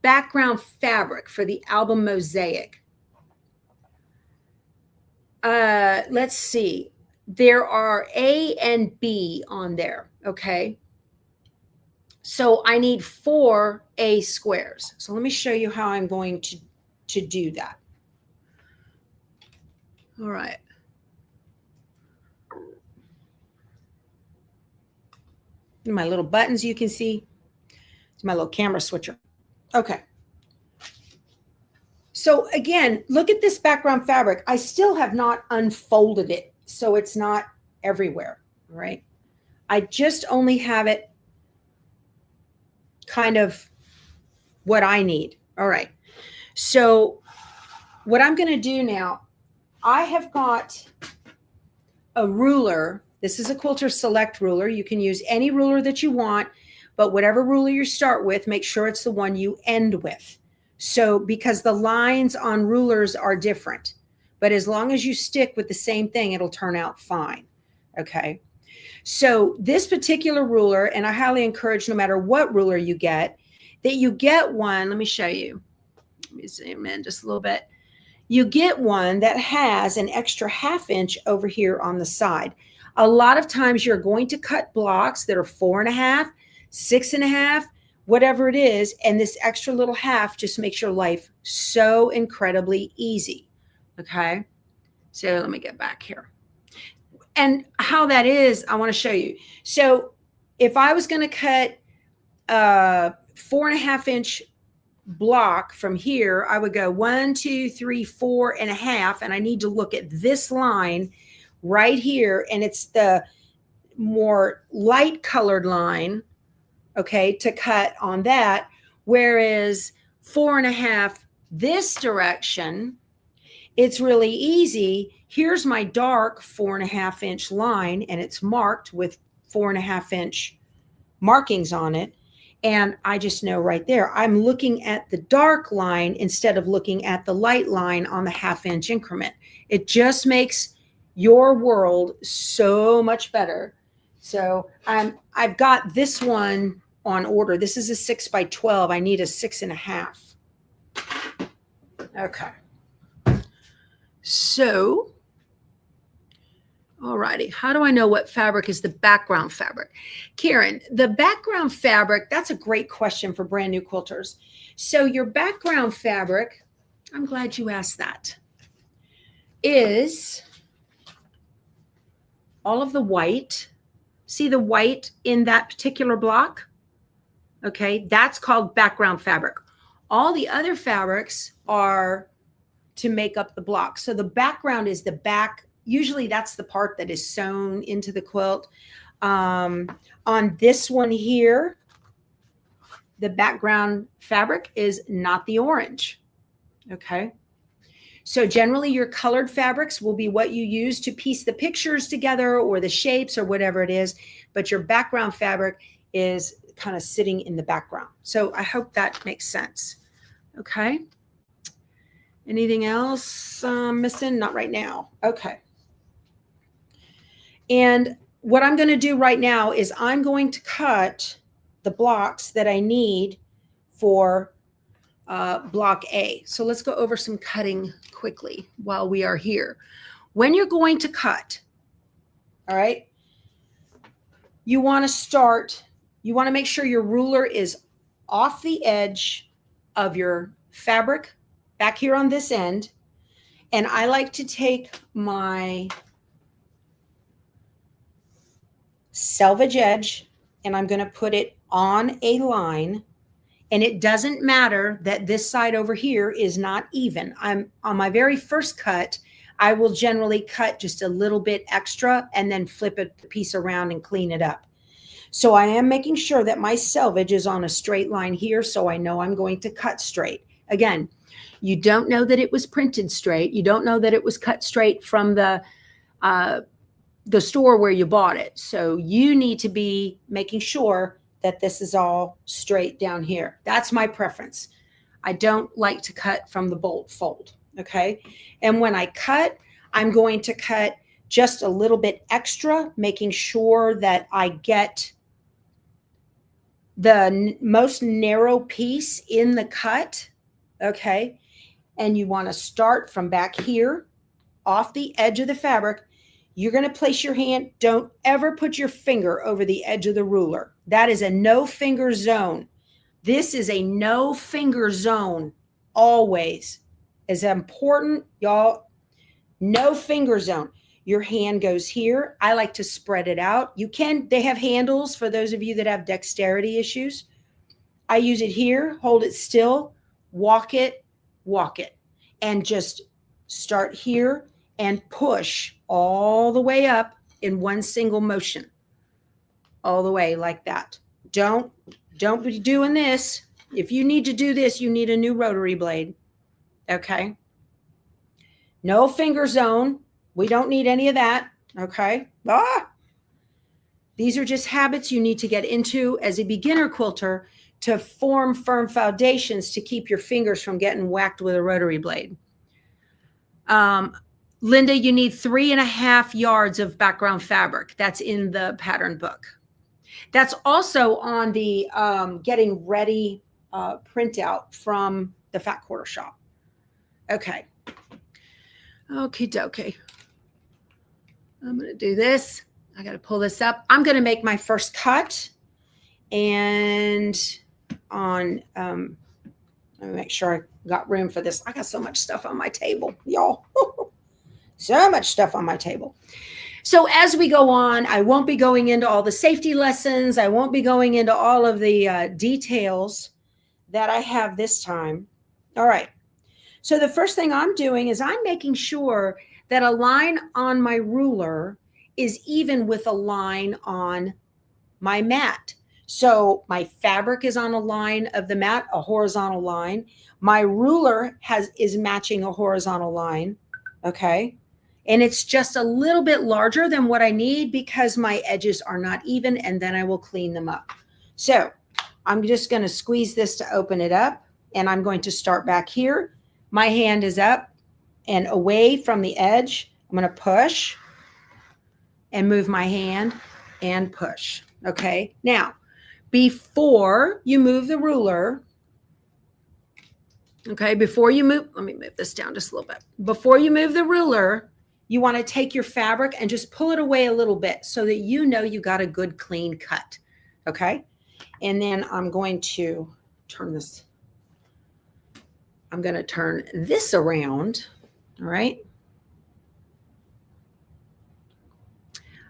background fabric for the album Mosaic, let's see. There are A and B on there, okay? So I need 4 A squares. So let me show you how I'm going to do that. All right. My little buttons you can see. It's my little camera switcher. Okay. So again, look at this background fabric. I still have not unfolded it, so it's not everywhere, right? I just only have it kind of what I need. All right. So what I'm going to do now, I have got a ruler. This is a Quilter Select ruler. You can use any ruler that you want, but whatever ruler you start with, make sure it's the one you end with. So because the lines on rulers are different, but as long as you stick with the same thing, it'll turn out fine. Okay. So this particular ruler, and I highly encourage no matter what ruler you get, that you get one. Let me show you. Let me zoom in just a little bit. You get one that has an extra 1/2 inch over here on the side. A lot of times you're going to cut blocks that are 4.5, 6.5, whatever it is. And this extra little half just makes your life so incredibly easy. Okay. So let me get back here. And how that is, I want to show you. So if I was going to cut a 4.5 inch block from here, I would go 1, 2, 3, 4.5. And I need to look at this line right here. And it's the more light colored line, okay, to cut on that. Whereas 4.5 this direction, it's really easy. Here's my dark 4.5 inch line, and it's marked with 4.5 inch markings on it. And I just know right there, I'm looking at the dark line instead of looking at the light line on the 1/2 inch increment. It just makes your world so much better. So I've got this one on order. This is a 6 by 12. I need a 6.5. Okay. So, alrighty, how do I know what fabric is the background fabric? Karen, the background fabric, that's a great question for brand new quilters. So your background fabric, I'm glad you asked that, is all of the white. See the white in that particular block? Okay, that's called background fabric. All the other fabrics are to make up the block. So the background is the back. Usually that's the part that is sewn into the quilt. On this one here, the background fabric is not the orange. Okay. So generally your colored fabrics will be what you use to piece the pictures together or the shapes or whatever it is. But your background fabric is kind of sitting in the background. So I hope that makes sense. Okay. Anything else missing? Not right now. Okay. And what I'm going to do right now is I'm going to cut the blocks that I need for block A. So let's go over some cutting quickly while we are here. When you're going to cut, all right, you want to make sure your ruler is off the edge of your fabric back here on this end. And I like to take my selvage edge and I'm going to put it on a line. And it doesn't matter that this side over here is not even. I'm on my very first cut, I will generally cut just a little bit extra and then flip a piece around and clean it up. So I am making sure that my selvage is on a straight line here, so I know I'm going to cut straight. Again, you don't know that it was printed straight. You don't know that it was cut straight from the store where you bought it. So you need to be making sure that this is all straight down here. That's my preference. I don't like to cut from the bolt fold, okay? And when I cut, I'm going to cut just a little bit extra, making sure that I get the most narrow piece in the cut, okay? And you want to start from back here, off the edge of the fabric. You're going to place your hand. Don't ever put your finger over the edge of the ruler. That is a no finger zone. This is a no finger zone always. Is important, y'all. No finger zone. Your hand goes here. I like to spread it out. They have handles for those of you that have dexterity issues. I use it here, hold it still, walk it, and just start here and push all the way up in one single motion. All the way like that. Don't be doing this. If you need to do this, you need a new rotary blade. Okay. No finger zone. We don't need any of that. Okay. These are just habits you need to get into as a beginner quilter to form firm foundations to keep your fingers from getting whacked with a rotary blade. Linda, you need 3.5 yards of background fabric. That's in the pattern book. That's also on the getting ready printout from the Fat Quarter Shop. Okay. Okie dokie. I'm going to do this. I got to pull this up. I'm going to make my first cut. And on, let me make sure I got room for this. I got so much stuff on my table, y'all. So much stuff on my table. So as we go on, I won't be going into all the safety lessons. I won't be going into all of the details that I have this time. All right. So the first thing I'm doing is I'm making sure that a line on my ruler is even with a line on my mat. So my fabric is on a line of the mat, a horizontal line. My ruler is matching a horizontal line. Okay. And it's just a little bit larger than what I need because my edges are not even, and then I will clean them up. So I'm just going to squeeze this to open it up, and I'm going to start back here. My hand is up and away from the edge. I'm going to push and move my hand and push. Okay. Now, before you move the ruler, okay, before you move, let me move this down just a little bit. Before you move the ruler, you want to take your fabric and just pull it away a little bit so that you know you got a good clean cut. Okay. And then I'm going to turn this. I'm going to turn this around. All right.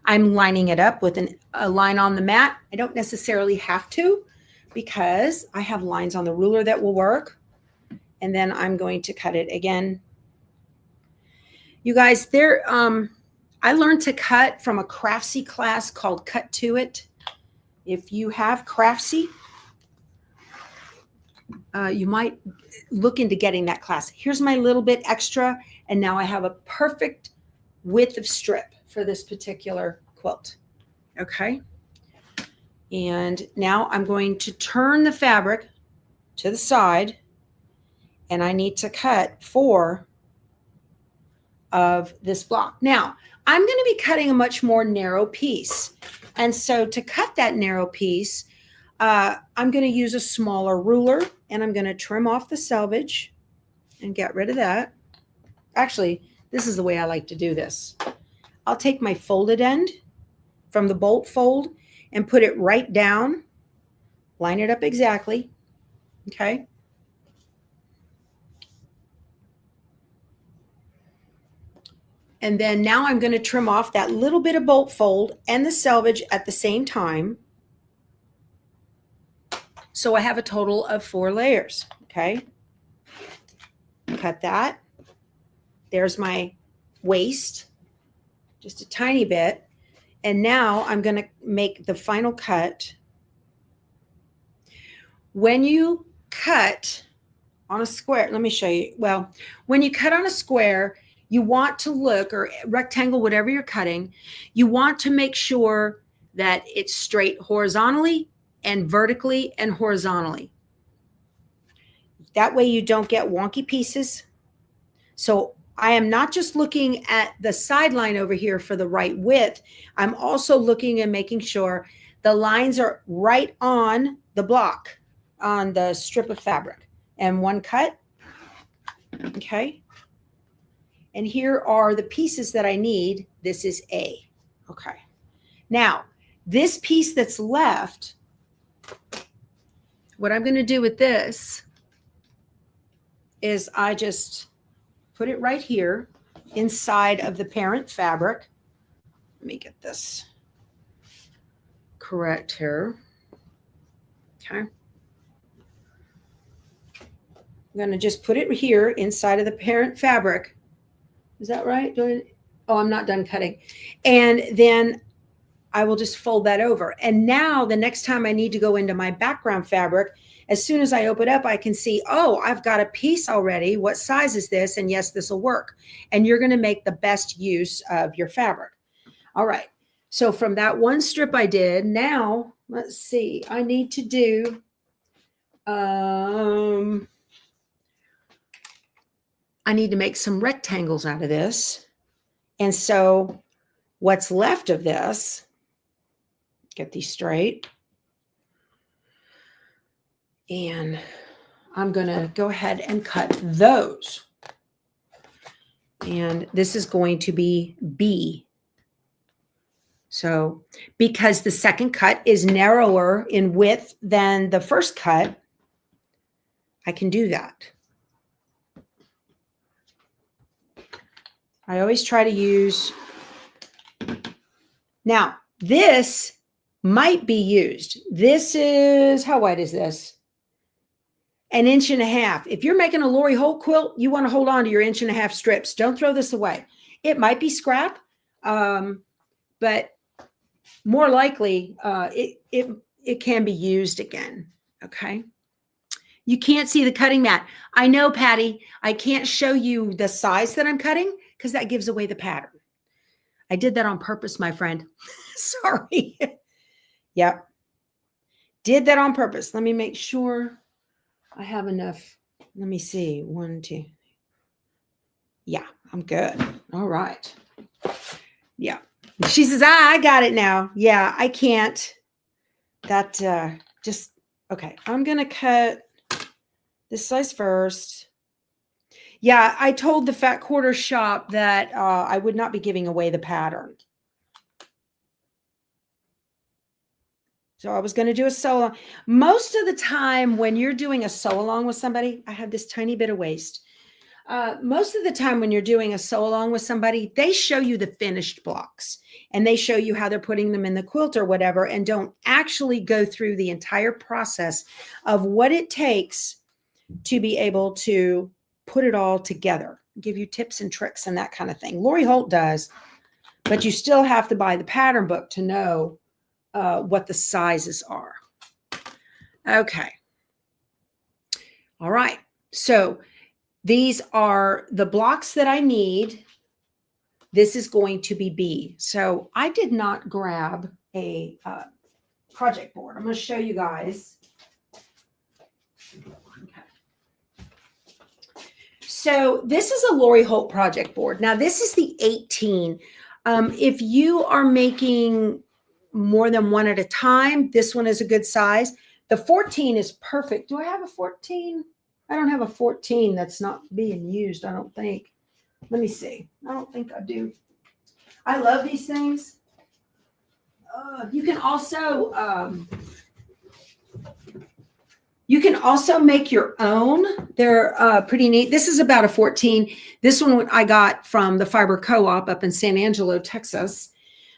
I'm lining it up with a line on the mat. I don't necessarily have to because I have lines on the ruler that will work. And then I'm going to cut it again. You guys, I learned to cut from a Craftsy class called Cut to It. If you have Craftsy, you might look into getting that class. Here's my little bit extra, and now I have a perfect width of strip for this particular quilt. Okay. And now I'm going to turn the fabric to the side, and I need to cut 4 of this block. Now, I'm going to be cutting a much more narrow piece. And so to cut that narrow piece, I'm going to use a smaller ruler, and I'm going to trim off the selvage and get rid of that. Actually, this is the way I like to do this. I'll take my folded end from the bolt fold and put it right down, line it up exactly. Okay. And then now I'm going to trim off that little bit of bolt fold and the selvage at the same time. So I have a total of 4 layers. Okay. Cut that. There's my waist, just a tiny bit. And now I'm going to make the final cut. When you cut on a square, let me show you. Well, when you cut on a square, you want to look, or rectangle, whatever you're cutting, you want to make sure that it's straight horizontally and vertically and horizontally. That way you don't get wonky pieces. So I am not just looking at the sideline over here for the right width. I'm also looking and making sure the lines are right on the block, on the strip of fabric. And one cut. Okay. And here are the pieces that I need. This is A. Okay. Now, this piece that's left, what I'm going to do with this is I just put it right here inside of the parent fabric. Let me get this correct here. Okay. I'm going to just put it here inside of the parent fabric. Is that right? Oh, I'm not done cutting. And then I will just fold that over. And now the next time I need to go into my background fabric, as soon as I open up, I can see, oh, I've got a piece already. What size is this? And yes, this will work. And you're going to make the best use of your fabric. All right. So from that one strip I did, now let's see, I need to do, I need to make some rectangles out of this. And so what's left of this, get these straight. And I'm going to go ahead and cut those. And this is going to be B. So because the second cut is narrower in width than the first cut, I can do that. I always try to use. Now, this might be used. This is, how wide is this? 1.5 inches. If you're making a Lori Holt quilt, you want to hold on to your 1.5 inch strips. Don't throw this away. It might be scrap, but more likely it can be used again. Okay. You can't see the cutting mat. I know, Patty, I can't show you the size that I'm cutting because that gives away the pattern. I did that on purpose, my friend. Sorry. Yep. Did that on purpose. Let me make sure I have enough. Let me see. 1, 2. Yeah, I'm good. All right. Yeah. She says, I got it now. Yeah, I can't. That just, okay. I'm going to cut this size first. Yeah, I told the Fat Quarter shop that I would not be giving away the pattern. So I was going to do a sew along. Most of the time when you're doing a sew along with somebody, I have this tiny bit of waste. Most of the time when you're doing a sew along with somebody, they show you the finished blocks and they show you how they're putting them in the quilt or whatever, and don't actually go through the entire process of what it takes to be able to put it all together, give you tips and tricks and that kind of thing. Lori Holt does, but you still have to buy the pattern book to know what the sizes are. Okay. All right. So these are the blocks that I need. This is going to be B. So I did not grab a project board. I'm going to show you guys. Okay. So this is a Lori Holt project board. Now this is the 18. If you are making more than one at a time, this one is a good size. The 14 is perfect. Do I have a 14? I don't have a 14 that's not being used, I don't think. Let me see. I don't think I do. I love these things. You can also make your own. They're pretty neat. This is about a 14. This one I got from the Fiber Co-op up in San Angelo, Texas.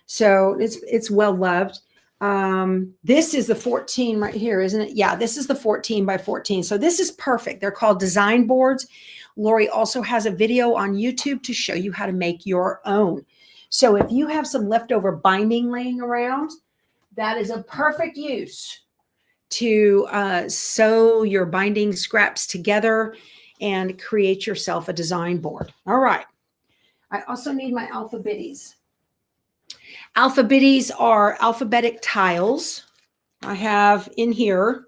So it's well loved. This is the 14 right here, isn't it? Yeah, this is the 14 by 14. So this is perfect. They're called design boards. Lori also has a video on YouTube to show you how to make your own. So if you have some leftover binding laying around, that is a perfect use to sew your binding scraps together and create yourself a design board. All right. I also need my alphabetties. Alphabetties are alphabetic tiles. I have in here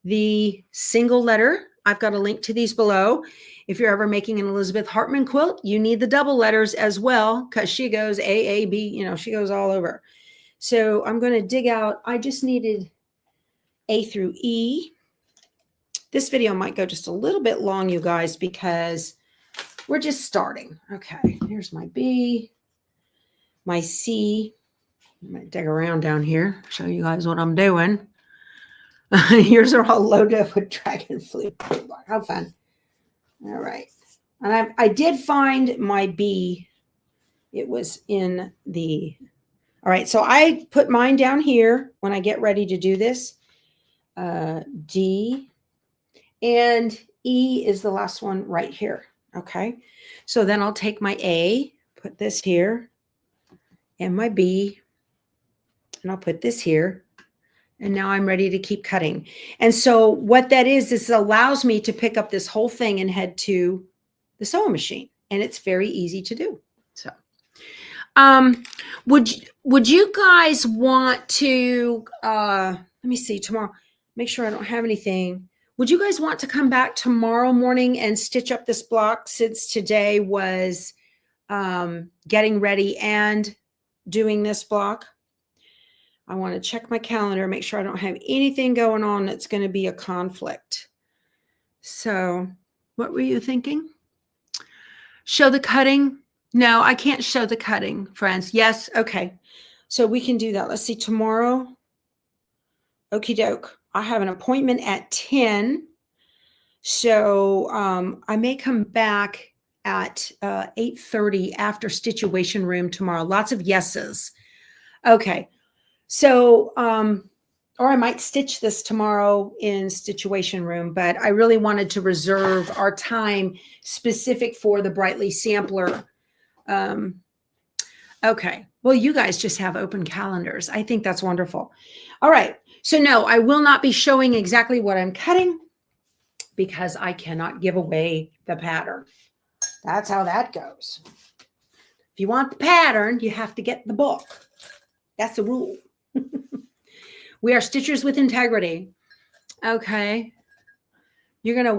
the single letter. I've got a link to these below. If you're ever making an Elizabeth Hartman quilt, you need the double letters as well, because she goes A, B, you know, she goes all over. So I'm going to dig out, I just needed A through E. This video might go just a little bit long, you guys, because we're just starting. Okay, here's my B, my C. I'm going to dig around down here, show you guys what I'm doing. Yours are all loaded up with dragon flute. How fun. All right. And I did find my B. It was in the, all right. So I put mine down here when I get ready to do this. D and E is the last one right here. Okay. So then I'll take my A, put this here, and my B, and I'll put this here. And now I'm ready to keep cutting. And so what that is it allows me to pick up this whole thing and head to the sewing machine. And it's very easy to do. So would you guys want to, let me see tomorrow, make sure I don't have anything. Would you guys want to come back tomorrow morning and stitch up this block, since today was getting ready and doing this block? I want to check my calendar, make sure I don't have anything going on that's going to be a conflict. So what were you thinking? Show the cutting? No, I can't show the cutting, friends. Yes. Okay. So we can do that. Let's see, tomorrow. Okie doke. I have an appointment at 10. So I may come back at 8:30 after Stitchuation Room tomorrow. Lots of yeses. Okay. So, or I might stitch this tomorrow in Stitchuation Room, but I really wanted to reserve our time specific for the Brightly sampler. Okay. Well, you guys just have open calendars. I think that's wonderful. All right. So no, I will not be showing exactly what I'm cutting because I cannot give away the pattern. That's how that goes. If you want the pattern, you have to get the book. That's the rule. We are stitchers with integrity. Okay. You're going to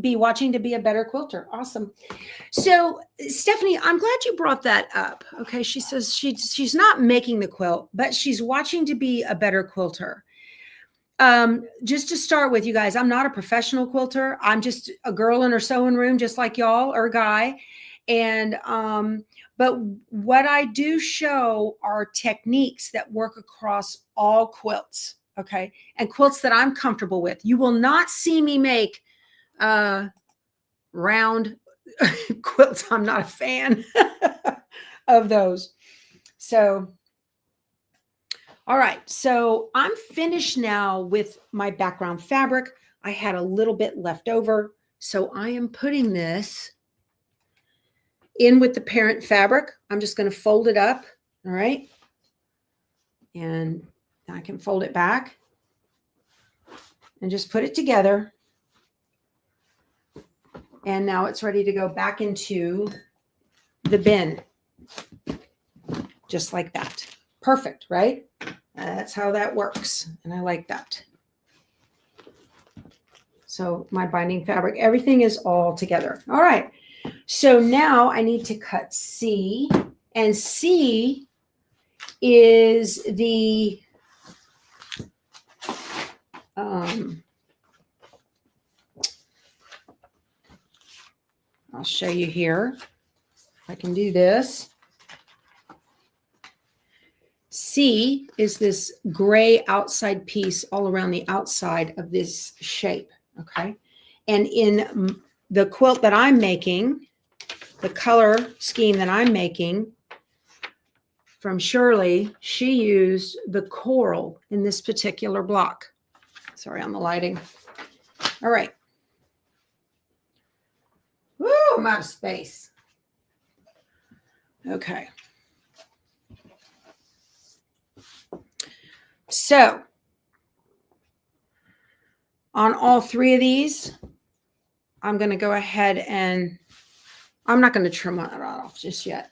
be watching to be a better quilter. Awesome. So Stephanie, I'm glad you brought that up. Okay. She says she's not making the quilt, but she's watching to be a better quilter. Just to start with, you guys, I'm not a professional quilter. I'm just a girl in her sewing room, just like y'all, or a guy. And, but what I do show are techniques that work across all quilts. Okay. And quilts that I'm comfortable with. You will not see me make, round quilts. I'm not a fan of those. So, all right, so I'm finished now with my background fabric. I had a little bit left over, so I am putting this in with the parent fabric. I'm just going to fold it up, all right? And I can fold it back and just put it together. And now it's ready to go back into the bin, just like that. Perfect, right? That's how that works. And I like that. So my binding fabric, everything is all together. All right. So now I need to cut C, and C is the, I'll show you here. If I can do this. C is this gray outside piece all around the outside of this shape, okay? And in the quilt that I'm making, the color scheme that I'm making from Shirley, she used the coral in this particular block. Sorry on the lighting. All right. Woo, I'm out of space. Okay. So on all three of these, I'm going to go ahead and I'm not going to trim that off just yet.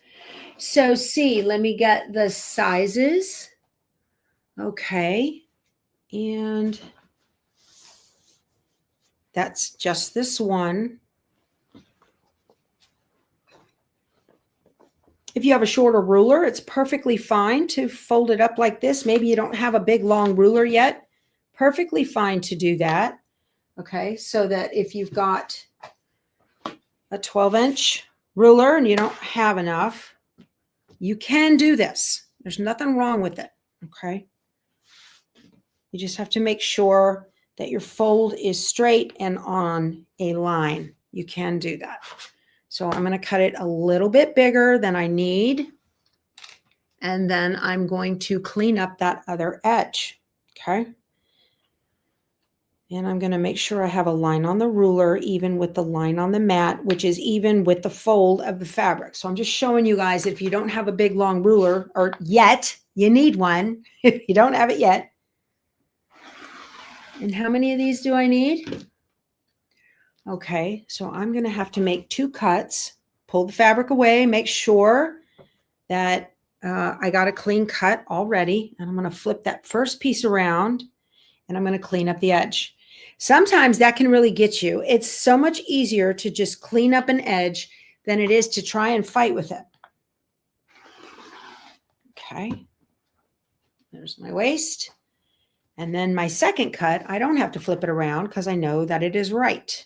So see, let me get the sizes. Okay. And that's just this one. If you have a shorter ruler, it's perfectly fine to fold it up like this. Maybe you don't have a big long ruler yet. Perfectly fine to do that. Okay, so that if you've got a 12-inch ruler and you don't have enough, you can do this. There's nothing wrong with it. Okay. You just have to make sure that your fold is straight and on a line. You can do that. So I'm going to cut it a little bit bigger than I need. And then I'm going to clean up that other edge. Okay. And I'm going to make sure I have a line on the ruler, even with the line on the mat, which is even with the fold of the fabric. So I'm just showing you guys, if you don't have a big long ruler, or yet, you need one if you don't have it yet. And how many of these do I need? Okay, so I'm going to have to make 2 cuts, pull the fabric away, make sure that I got a clean cut already. And I'm going to flip that first piece around and I'm going to clean up the edge. Sometimes that can really get you. It's so much easier to just clean up an edge than it is to try and fight with it. Okay, there's my waist. And then my second cut, I don't have to flip it around because I know that it is right.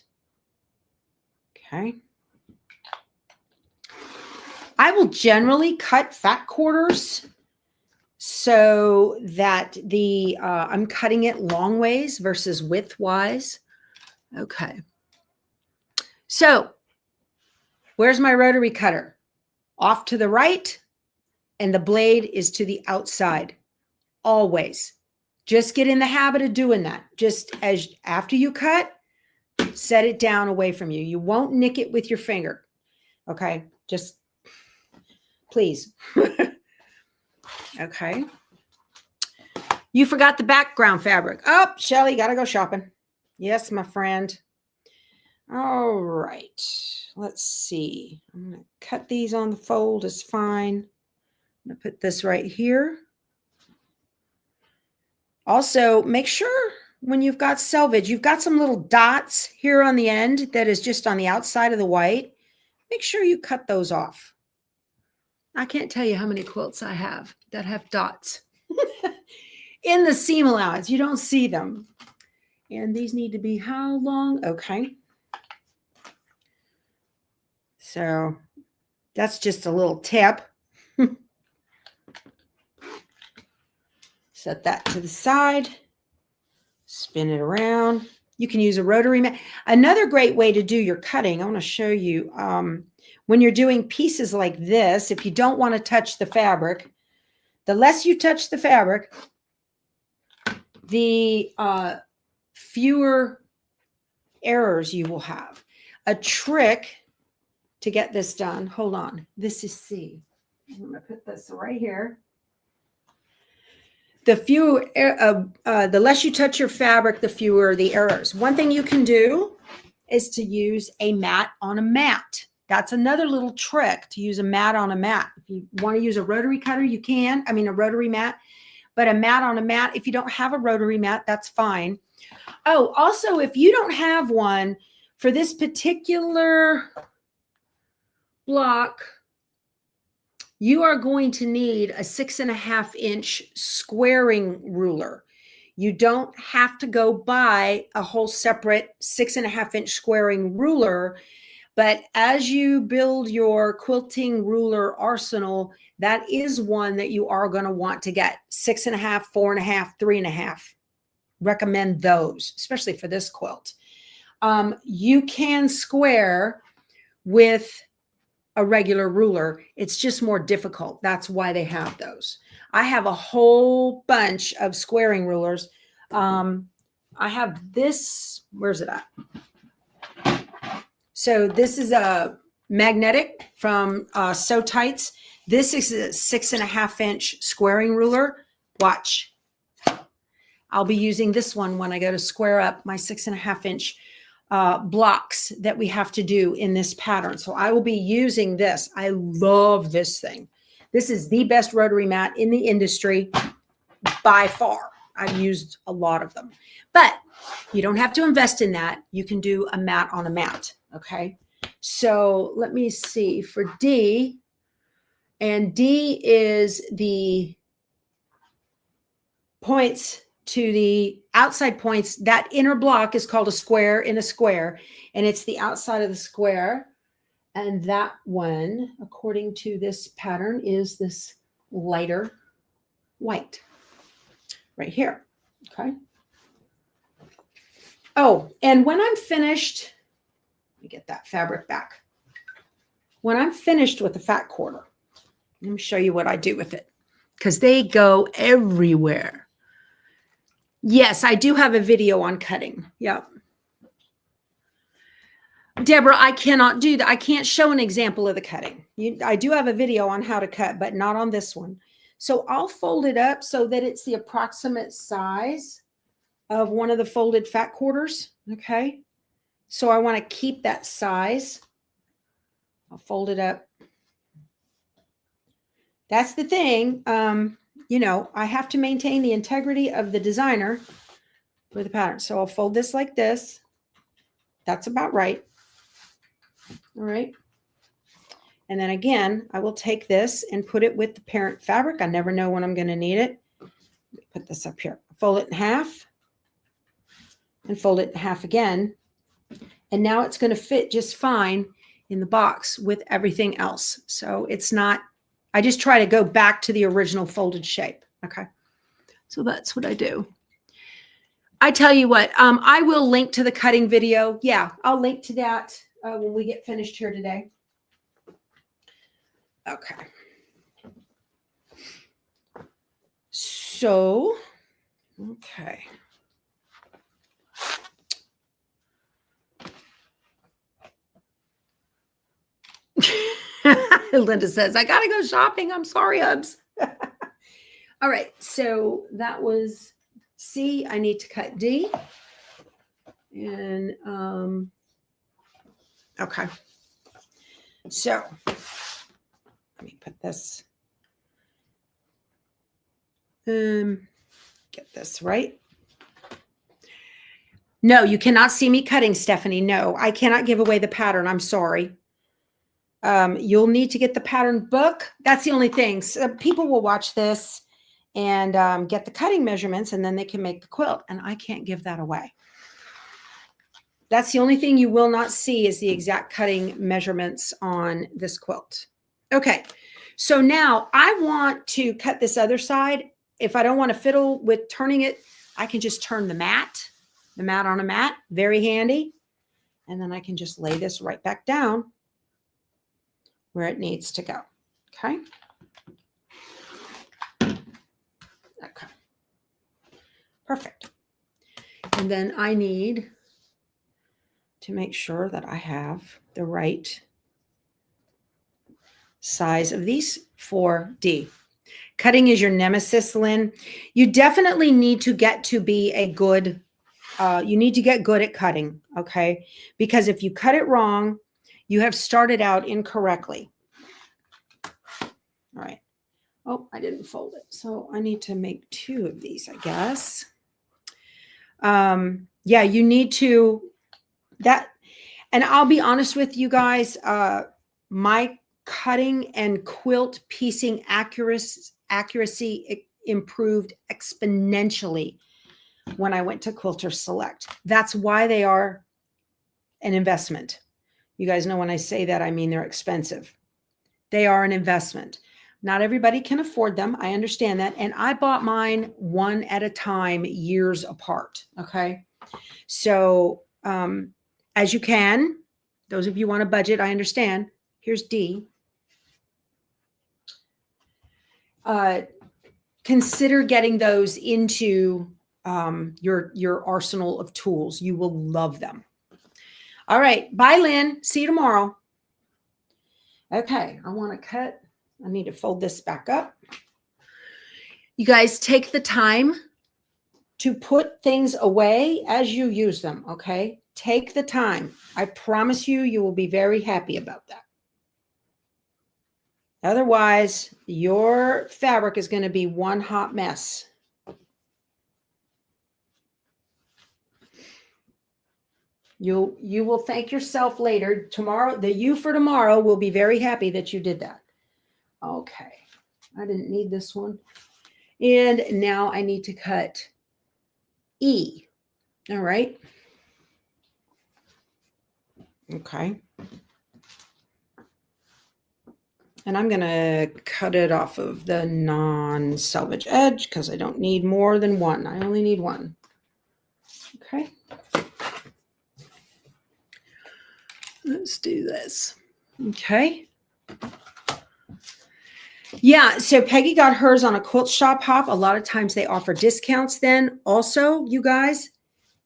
Okay. I will generally cut fat quarters so that I'm cutting it long ways versus width wise. Okay. So where's my rotary cutter? Off to the right, and the blade is to the outside. Always. Just get in the habit of doing that. Just as after you cut, set it down away from you. You won't nick it with your finger. Okay. Just please. Okay. You forgot the background fabric. Oh, Shelly, gotta go shopping. Yes, my friend. All right. Let's see. I'm going to cut these on the fold. It's fine. I'm going to put this right here. Also, make sure when you've got selvage, you've got some little dots here on the end that is just on the outside of the white. Make sure you cut those off. I can't tell you how many quilts I have that have dots in the seam allowance. You don't see them. And these need to be how long? Okay. So that's just a little tip. Set that to the side. Spin it around. You can use a rotary mat. Another great way to do your cutting, I want to show you, when you're doing pieces like this, if you don't want to touch the fabric, the less you touch the fabric, the fewer errors you will have. A trick to get this done, hold on, this is C. I'm going to put this right here. The less you touch your fabric, the fewer the errors. One thing you can do is to use a mat on a mat. That's another little trick, to use a mat on a mat. If you want to use a rotary cutter, you can. I mean, a rotary mat. But a mat on a mat, if you don't have a rotary mat, that's fine. Oh, also, if you don't have one for this particular block, you are going to need a 6.5-inch squaring ruler. You don't have to go buy a whole separate 6.5-inch squaring ruler, but as you build your quilting ruler arsenal, that is one that you are going to want to get. 6.5, 4.5, 3.5. Recommend those, especially for this quilt. You can square with a regular ruler. It's just more difficult. That's why they have those. I have a whole bunch of squaring rulers. I have this, where's it at? So this is a magnetic from So Tights. This is a 6.5-inch squaring ruler. Watch. I'll be using this one when I go to square up my 6.5-inch blocks that we have to do in this pattern. So I will be using this. I love this thing. This is the best rotary mat in the industry by far. I've used a lot of them, but you don't have to invest in that. You can do a mat on a mat. Okay. So let me see for D, and D is the points to the outside points. That inner block is called a square in a square, and it's the outside of the square. And that one, according to this pattern, is this lighter white right here. Okay. Oh, and when I'm finished, let me get that fabric back. When I'm finished with the fat quarter, let me show you what I do with it, because they go everywhere. Yes, I do have a video on cutting. Yep. Deborah, I cannot do that. I can't show an example of the cutting. I do have a video on how to cut, but not on this one. So I'll fold it up so that it's the approximate size of one of the folded fat quarters. Okay. So I want to keep that size. I'll fold it up. That's the thing. You know, I have to maintain the integrity of the designer for the pattern. So I'll fold this like this. That's about right. All right. And then again, I will take this and put it with the parent fabric. I never know when I'm going to need it. Put this up here. Fold it in half and fold it in half again. And now it's going to fit just fine in the box with everything else. So it's not, I just try to go back to the original folded shape. Okay. So that's what I do. I tell you what, I will link to the cutting video. Yeah, I'll link to that when we get finished here today. Okay. So, okay. Linda says, I got to go shopping. I'm sorry, Hubs. All right. So that was C. I need to cut D. And, okay. So let me put this, get get this right. No, you cannot see me cutting, Stephanie. No, I cannot give away the pattern. I'm sorry. You'll need to get the pattern book. That's the only thing. So people will watch this and get the cutting measurements, and then they can make the quilt. And I can't give that away. That's the only thing you will not see is the exact cutting measurements on this quilt. Okay, so now I want to cut this other side. If I don't want to fiddle with turning it, I can just turn the mat on a mat, very handy. And then I can just lay this right back down where it needs to go. Okay. Okay. Perfect. And then I need to make sure that I have the right size of these 4D. Cutting is your nemesis, Lynn. You definitely need to get to be a good, you need to get good at cutting, okay? Because if you cut it wrong, you have started out incorrectly. All right. Oh, I didn't fold it. So I need to make 2 of these, I guess. Yeah, you need to, and I'll be honest with you guys, my cutting and quilt piecing accuracy improved exponentially when I went to Quilter Select. That's why they are an investment. You guys know when I say that, I mean they're expensive. They are an investment. Not everybody can afford them. I understand that. And I bought mine one at a time, years apart. Okay. So, as you can, those of you want a budget, I understand. Here's D. Consider getting those into your arsenal of tools. You will love them. All right. Bye, Lynn. See you tomorrow. Okay. I want to cut. I need to fold this back up. You guys take the time to put things away as you use them. Okay. Take the time. I promise you, you will be very happy about that. Otherwise, your fabric is going to be one hot mess. You will thank yourself later. Tomorrow, the you for tomorrow will be very happy that you did that. Okay. I didn't need this one. And now I need to cut E. All right. Okay. And I'm going to cut it off of the non-selvage edge because I don't need more than one. I only need one. Okay. Let's do this. Okay. Yeah, so Peggy got hers on a Quilt Shop hop. A lot of times they offer discounts then. Also, you guys,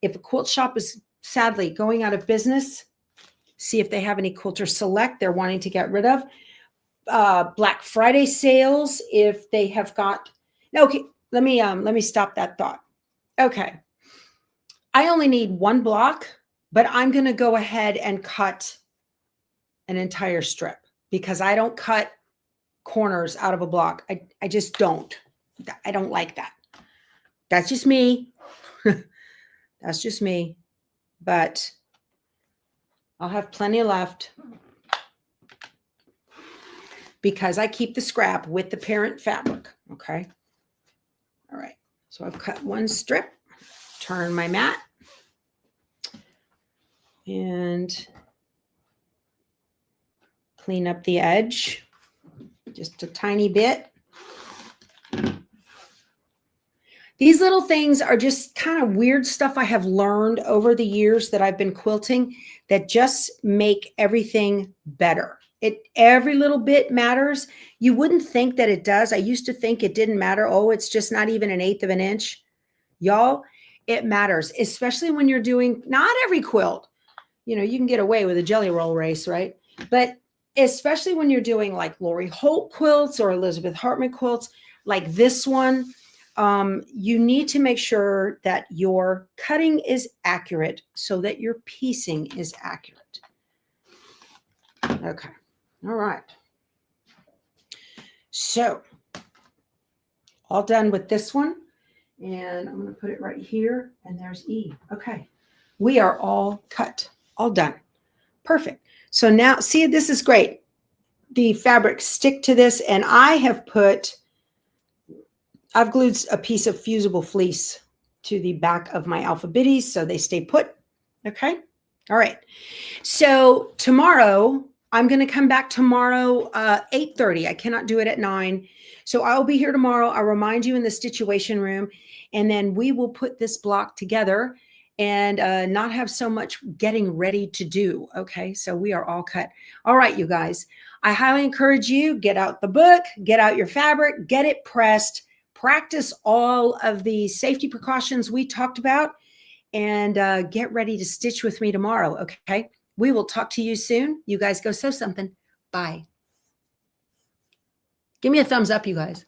if a quilt shop is sadly going out of business, see if they have any Quilter Select they're wanting to get rid of. Black Friday sales, if they have got. Okay, let me stop that thought. Okay, I only need one block, but I'm going to go ahead and cut an entire strip because I don't cut corners out of a block. I just don't. I don't like that. That's just me. That's just me. But I'll have plenty left because I keep the scrap with the parent fabric. Okay. All right. So I've cut one strip, turn my mat, and clean up the edge just a tiny bit. These little things are just kind of weird stuff I have learned over the years that I've been quilting that just make everything better. Every little bit matters. You wouldn't think that it does. I used to think it didn't matter. Oh, it's just not even 1/8 of an inch. Y'all, it matters, especially when you're doing not every quilt. You know, you can get away with a jelly roll race, right? But especially when you're doing like Lori Holt quilts or Elizabeth Hartman quilts, like this one, you need to make sure that your cutting is accurate so that your piecing is accurate. Okay. All right. So all done with this one. And I'm going to put it right here. And there's E. Okay. We are all cut, all done. Perfect. So now, see, this is great. The fabrics stick to this, and I've glued a piece of fusible fleece to the back of my alpha bitties so they stay put. Okay. All right. So tomorrow, I'm going to come back tomorrow, 8:30. I cannot do it at 9. So I'll be here tomorrow. I'll remind you in the situation room, and then we will put this block together and not have so much getting ready to do. Okay. So we are all cut. All right, you guys. I highly encourage you, get out the book, get out your fabric, get it pressed, practice all of the safety precautions we talked about, and get ready to stitch with me tomorrow. Okay. We will talk to you soon. You guys go sew something. Bye. Give me a thumbs up, you guys.